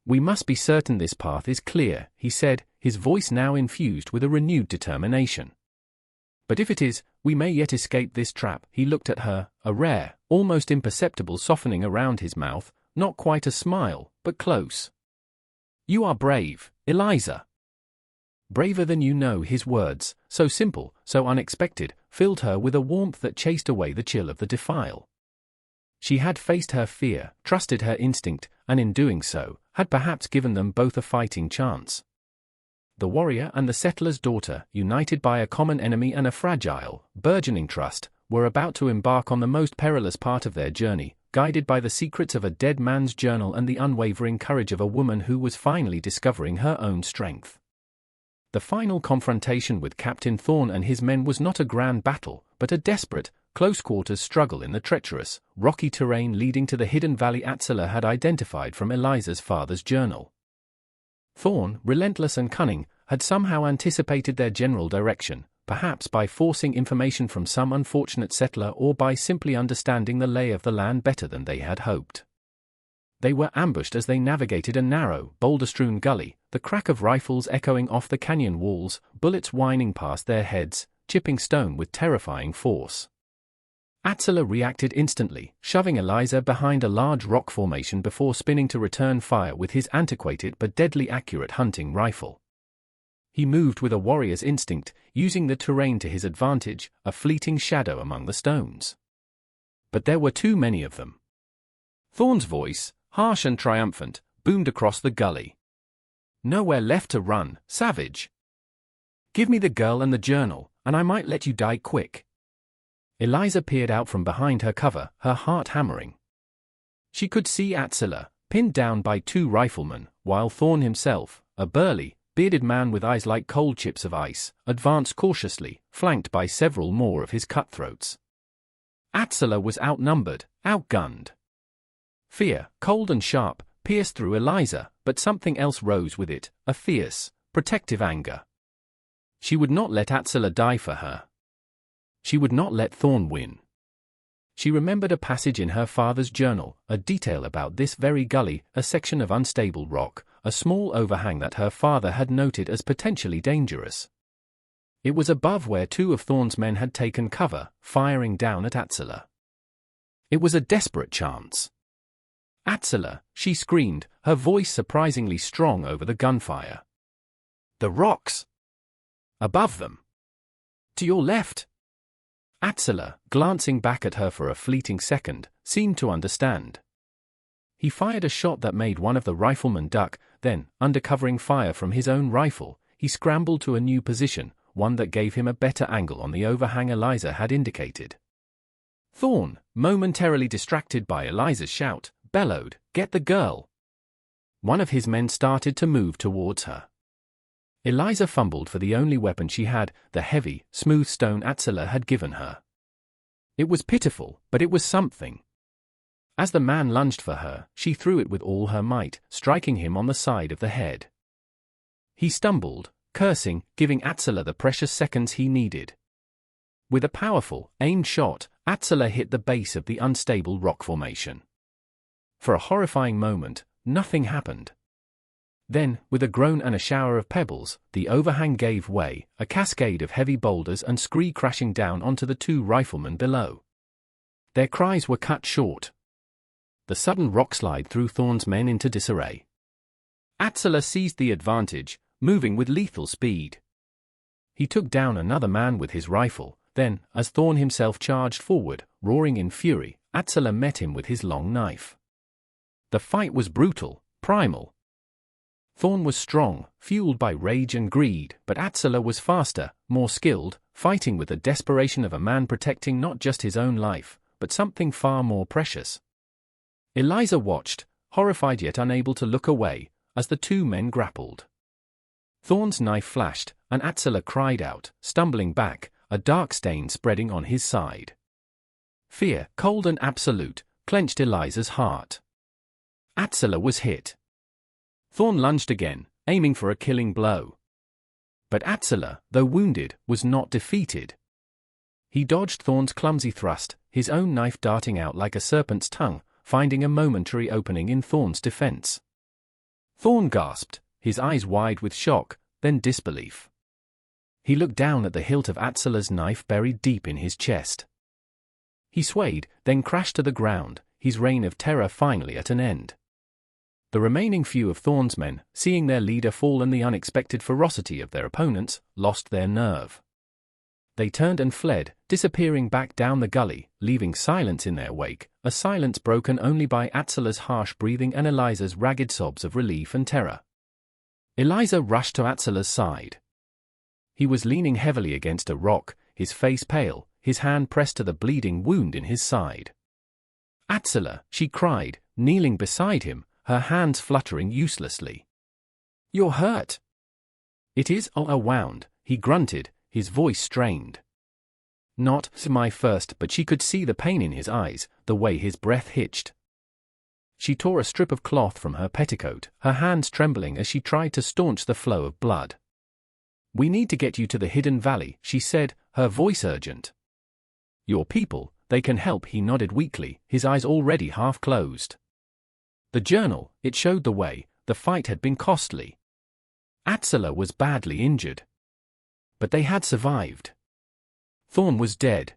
"We must be certain this path is clear," he said, his voice now infused with a renewed determination. "But if it is, we may yet escape this trap." He looked at her, a rare, almost imperceptible softening around his mouth, not quite a smile, but close. "You are brave, Eliza." Braver than you know. His words, so simple, so unexpected, filled her with a warmth that chased away the chill of the defile. She had faced her fear, trusted her instinct, and in doing so, had perhaps given them both a fighting chance. The warrior and the settler's daughter, united by a common enemy and a fragile, burgeoning trust, were about to embark on the most perilous part of their journey, guided by the secrets of a dead man's journal and the unwavering courage of a woman who was finally discovering her own strength. The final confrontation with Captain Thorn and his men was not a grand battle, but a desperate, close-quarters struggle in the treacherous, rocky terrain leading to the hidden valley Atzela had identified from Eliza's father's journal. Thorn, relentless and cunning, had somehow anticipated their general direction, perhaps by forcing information from some unfortunate settler or by simply understanding the lay of the land better than they had hoped. They were ambushed as they navigated a narrow, boulder-strewn gully, the crack of rifles echoing off the canyon walls, bullets whining past their heads, chipping stone with terrifying force. Atzela reacted instantly, shoving Eliza behind a large rock formation before spinning to return fire with his antiquated but deadly accurate hunting rifle. He moved with a warrior's instinct, using the terrain to his advantage, a fleeting shadow among the stones. But there were too many of them. Thorn's voice, harsh and triumphant, boomed across the gully. "Nowhere left to run, savage. Give me the girl and the journal, and I might let you die quick." Eliza peered out from behind her cover, her heart hammering. She could see Atzela, pinned down by two riflemen, while Thorn himself, a burly, bearded man with eyes like cold chips of ice, advanced cautiously, flanked by several more of his cutthroats. Atzela was outnumbered, outgunned. Fear, cold and sharp, pierced through Eliza, but something else rose with it, a fierce, protective anger. She would not let Atzela die for her. She would not let Thorn win. She remembered a passage in her father's journal, a detail about this very gully, a section of unstable rock, a small overhang that her father had noted as potentially dangerous. It was above where two of Thorn's men had taken cover, firing down at Atzela. It was a desperate chance. "Atzela," she screamed, her voice surprisingly strong over the gunfire. "The rocks! Above them! To your left!" Atzela, glancing back at her for a fleeting second, seemed to understand. He fired a shot that made one of the riflemen duck, then, under covering fire from his own rifle, he scrambled to a new position, one that gave him a better angle on the overhang Eliza had indicated. Thorn, momentarily distracted by Eliza's shout, bellowed, "Get the girl!" One of his men started to move towards her. Eliza fumbled for the only weapon she had, the heavy, smooth stone Atzela had given her. It was pitiful, but it was something. As the man lunged for her, she threw it with all her might, striking him on the side of the head. He stumbled, cursing, giving Atzela the precious seconds he needed. With a powerful, aimed shot, Atzela hit the base of the unstable rock formation. For a horrifying moment, nothing happened. Then, with a groan and a shower of pebbles, the overhang gave way, a cascade of heavy boulders and scree crashing down onto the two riflemen below. Their cries were cut short. The sudden rockslide threw Thorn's men into disarray. Atzela seized the advantage, moving with lethal speed. He took down another man with his rifle, then, as Thorn himself charged forward, roaring in fury, Atzela met him with his long knife. The fight was brutal, primal. Thorn was strong, fueled by rage and greed, but Atzela was faster, more skilled, fighting with the desperation of a man protecting not just his own life, but something far more precious. Eliza watched, horrified yet unable to look away, as the two men grappled. Thorn's knife flashed, and Atzela cried out, stumbling back, a dark stain spreading on his side. Fear, cold and absolute, clenched Eliza's heart. Atzela was hit. Thorn lunged again, aiming for a killing blow. But Atzela, though wounded, was not defeated. He dodged Thorn's clumsy thrust, his own knife darting out like a serpent's tongue, finding a momentary opening in Thorn's defense. Thorn gasped, his eyes wide with shock, then disbelief. He looked down at the hilt of Atzela's knife buried deep in his chest. He swayed, then crashed to the ground, his reign of terror finally at an end. The remaining few of Thorn's men, seeing their leader fall and the unexpected ferocity of their opponents, lost their nerve. They turned and fled, disappearing back down the gully, leaving silence in their wake, a silence broken only by Atzela's harsh breathing and Eliza's ragged sobs of relief and terror. Eliza rushed to Atzela's side. He was leaning heavily against a rock, his face pale, his hand pressed to the bleeding wound in his side. "Atzela," she cried, kneeling beside him, her hands fluttering uselessly. "You're hurt." "It is all a wound," he grunted, his voice strained. Not my first, but she could see the pain in his eyes, the way his breath hitched. She tore a strip of cloth from her petticoat, her hands trembling as she tried to staunch the flow of blood. "We need to get you to the hidden valley," she said, her voice urgent. "Your people, they can help," he nodded weakly, his eyes already half closed. The journal, it showed the way. The fight had been costly. Atzela was badly injured. But they had survived. Thorn was dead.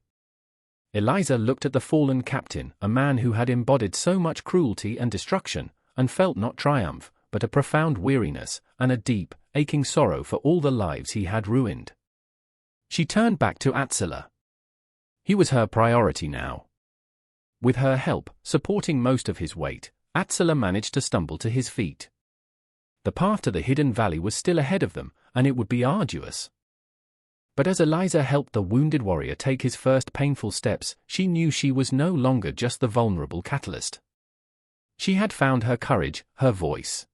Eliza looked at the fallen captain, a man who had embodied so much cruelty and destruction, and felt not triumph, but a profound weariness, and a deep, aching sorrow for all the lives he had ruined. She turned back to Atzela. He was her priority now. With her help, supporting most of his weight, Atzela managed to stumble to his feet. The path to the hidden valley was still ahead of them, and it would be arduous. But as Eliza helped the wounded warrior take his first painful steps, she knew she was no longer just the vulnerable catalyst. She had found her courage, her voice.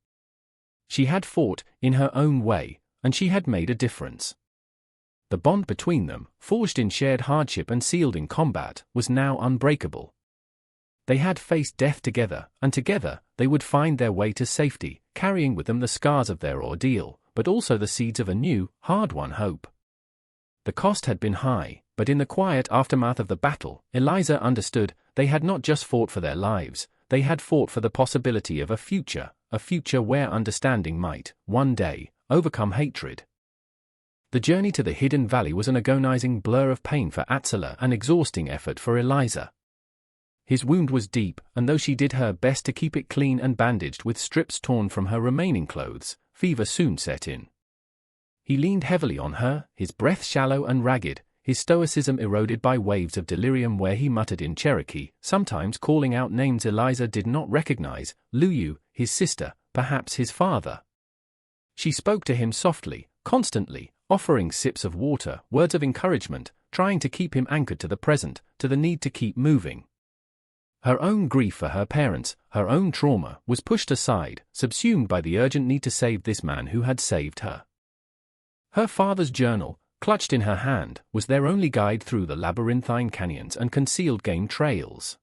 She had fought, in her own way, and she had made a difference. The bond between them, forged in shared hardship and sealed in combat, was now unbreakable. They had faced death together, and together, they would find their way to safety, carrying with them the scars of their ordeal, but also the seeds of a new, hard-won hope. The cost had been high, but in the quiet aftermath of the battle, Eliza understood, they had not just fought for their lives, they had fought for the possibility of a future where understanding might, one day, overcome hatred. The journey to the hidden valley was an agonizing blur of pain for Atzela, an exhausting effort for Eliza. His wound was deep, and though she did her best to keep it clean and bandaged with strips torn from her remaining clothes, fever soon set in. He leaned heavily on her, his breath shallow and ragged, his stoicism eroded by waves of delirium where he muttered in Cherokee, sometimes calling out names Eliza did not recognize, Luyu, his sister, perhaps his father. She spoke to him softly, constantly, offering sips of water, words of encouragement, trying to keep him anchored to the present, to the need to keep moving. Her own grief for her parents, her own trauma, was pushed aside, subsumed by the urgent need to save this man who had saved her. Her father's journal, clutched in her hand, was their only guide through the labyrinthine canyons and concealed game trails.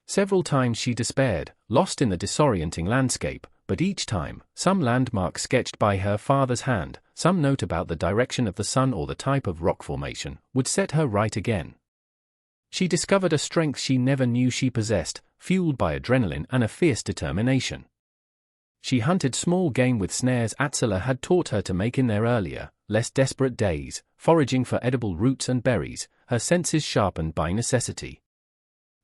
Several times she despaired, lost in the disorienting landscape, but each time, some landmark sketched by her father's hand, some note about the direction of the sun or the type of rock formation, would set her right again. She discovered a strength she never knew she possessed, fueled by adrenaline and a fierce determination. She hunted small game with snares Atzela had taught her to make in their earlier, less desperate days, foraging for edible roots and berries, her senses sharpened by necessity.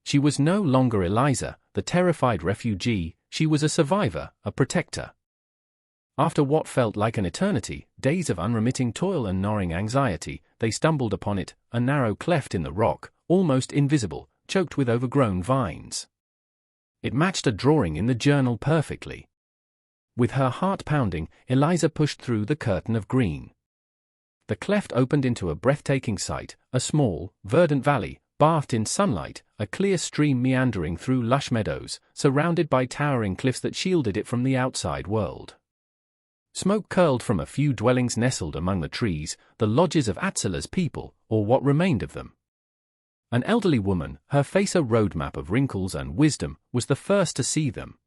She was no longer Eliza, the terrified refugee, she was a survivor, a protector. After what felt like an eternity, days of unremitting toil and gnawing anxiety, they stumbled upon it, a narrow cleft in the rock, almost invisible, choked with overgrown vines. It matched a drawing in the journal perfectly. With her heart pounding, Eliza pushed through the curtain of green. The cleft opened into a breathtaking sight, a small, verdant valley, bathed in sunlight, a clear stream meandering through lush meadows, surrounded by towering cliffs that shielded it from the outside world. Smoke curled from a few dwellings nestled among the trees, the lodges of Atzila's people, or what remained of them. An elderly woman, her face a roadmap of wrinkles and wisdom, was the first to see them.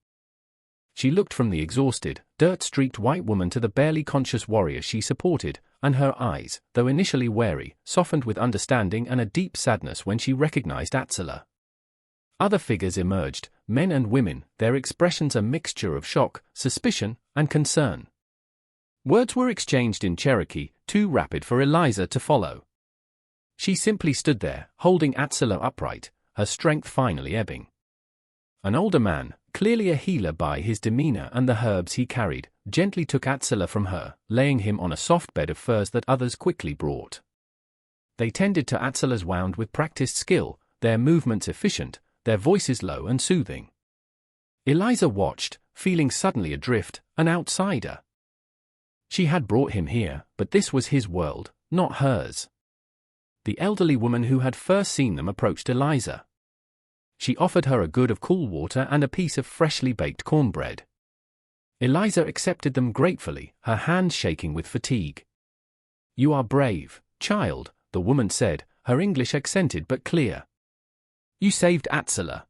She looked from the exhausted, dirt-streaked white woman to the barely conscious warrior she supported, and her eyes, though initially wary, softened with understanding and a deep sadness when she recognized Atzila. Other figures emerged, men and women, their expressions a mixture of shock, suspicion, and concern. Words were exchanged in Cherokee, too rapid for Eliza to follow. She simply stood there, holding Atzila upright, her strength finally ebbing. An older man, clearly a healer by his demeanor and the herbs he carried, gently took Atzila from her, laying him on a soft bed of furs that others quickly brought. They tended to Atzila's wound with practiced skill, their movements efficient, their voices low and soothing. Eliza watched, feeling suddenly adrift, an outsider. She had brought him here, but this was his world, not hers. The elderly woman who had first seen them approached Eliza. She offered her a gourd of cool water and a piece of freshly baked cornbread. Eliza accepted them gratefully, her hands shaking with fatigue. "You are brave, child," the woman said, her English accented but clear. "You saved Atzila.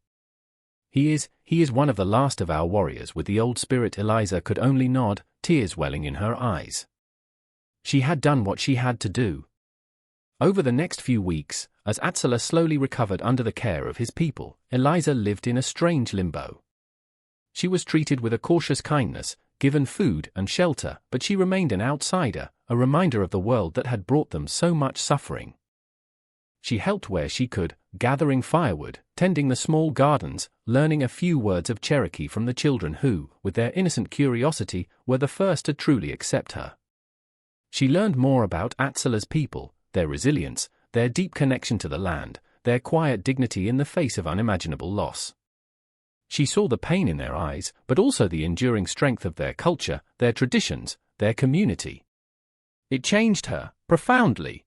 He is one of the last of our warriors." With the old spirit, Eliza could only nod, tears welling in her eyes. She had done what she had to do. Over the next few weeks, as Atzila slowly recovered under the care of his people, Eliza lived in a strange limbo. She was treated with a cautious kindness, given food and shelter, but she remained an outsider, a reminder of the world that had brought them so much suffering. She helped where she could, gathering firewood, tending the small gardens, learning a few words of Cherokee from the children who, with their innocent curiosity, were the first to truly accept her. She learned more about Atzila's people, their resilience, their deep connection to the land, their quiet dignity in the face of unimaginable loss. She saw the pain in their eyes, but also the enduring strength of their culture, their traditions, their community. It changed her, profoundly.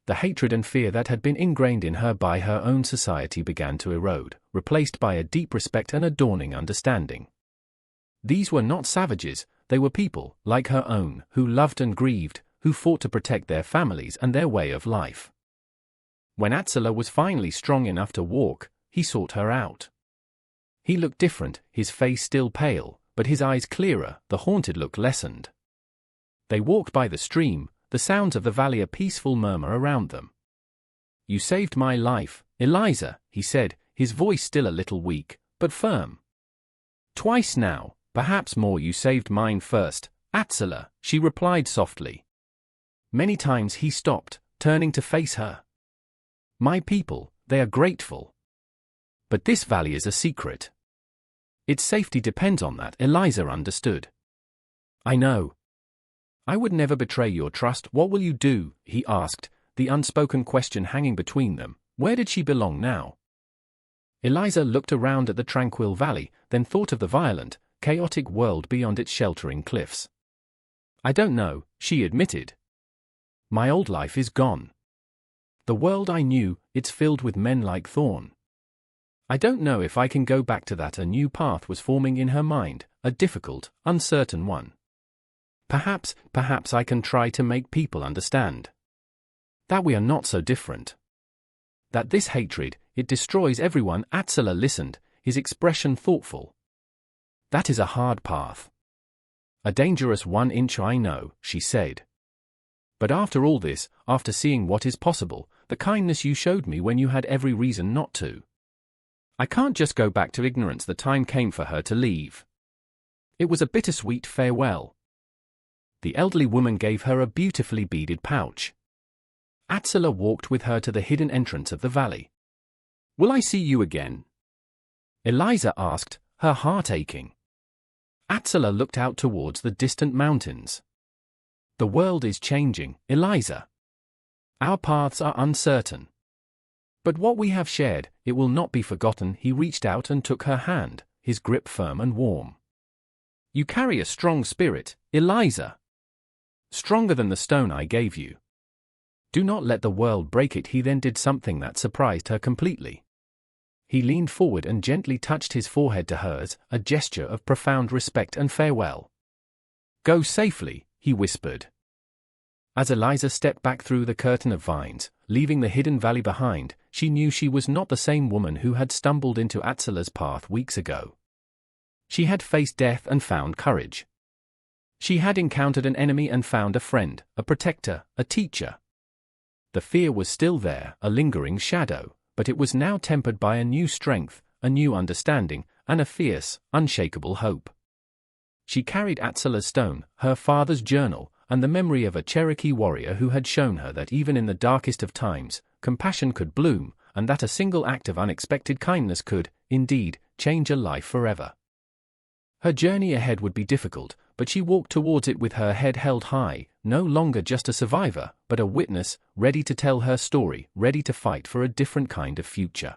The hatred and fear that had been ingrained in her by her own society began to erode, replaced by a deep respect and a dawning understanding. These were not savages, they were people, like her own, who loved and grieved, who fought to protect their families and their way of life. When Atzila was finally strong enough to walk, he sought her out. He looked different, his face still pale, but his eyes clearer, the haunted look lessened. They walked by the stream, the sounds of the valley a peaceful murmur around them. "You saved my life, Eliza," he said, his voice still a little weak, but firm. "Twice now, perhaps more. You saved mine first, Atzila," she replied softly. Many times he stopped, turning to face her. "My people, they are grateful. But this valley is a secret. Its safety depends on that." Eliza understood. "I know. I would never betray your trust." "What will you do?" he asked, the unspoken question hanging between them. Where did she belong now? Eliza looked around at the tranquil valley, then thought of the violent, chaotic world beyond its sheltering cliffs. "I don't know," she admitted. "My old life is gone. The world I knew, it's filled with men like Thorn. I don't know if I can go back to that." A new path was forming in her mind, a difficult, uncertain one. Perhaps I can try to make people understand that we are not so different. That this hatred, it destroys everyone." Atzila listened, his expression thoughtful. "That is a hard path. A dangerous one. I know," she said. "But after all this, after seeing what is possible, the kindness you showed me when you had every reason not to, I can't just go back to ignorance." The time came for her to leave. It was a bittersweet farewell. The elderly woman gave her a beautifully beaded pouch. Atzila walked with her to the hidden entrance of the valley. "Will I see you again?" Eliza asked, her heart aching. Atzila looked out towards the distant mountains. "The world is changing, Eliza. Our paths are uncertain. But what we have shared, it will not be forgotten." He reached out and took her hand, his grip firm and warm. You carry a strong spirit, Eliza. Stronger than the stone I gave you. Do not let the world break it." He then did something that surprised her completely. He leaned forward and gently touched his forehead to hers, a gesture of profound respect and farewell. "Go safely," he whispered. As Eliza stepped back through the curtain of vines, leaving the hidden valley behind, she knew she was not the same woman who had stumbled into Atzila's path weeks ago. She had faced death and found courage. She had encountered an enemy and found a friend, a protector, a teacher. The fear was still there, a lingering shadow, but it was now tempered by a new strength, a new understanding, and a fierce, unshakable hope. She carried Atzila's stone, her father's journal, and the memory of a Cherokee warrior who had shown her that even in the darkest of times, compassion could bloom, and that a single act of unexpected kindness could, indeed, change a life forever. Her journey ahead would be difficult, but she walked towards it with her head held high, no longer just a survivor, but a witness, ready to tell her story, ready to fight for a different kind of future.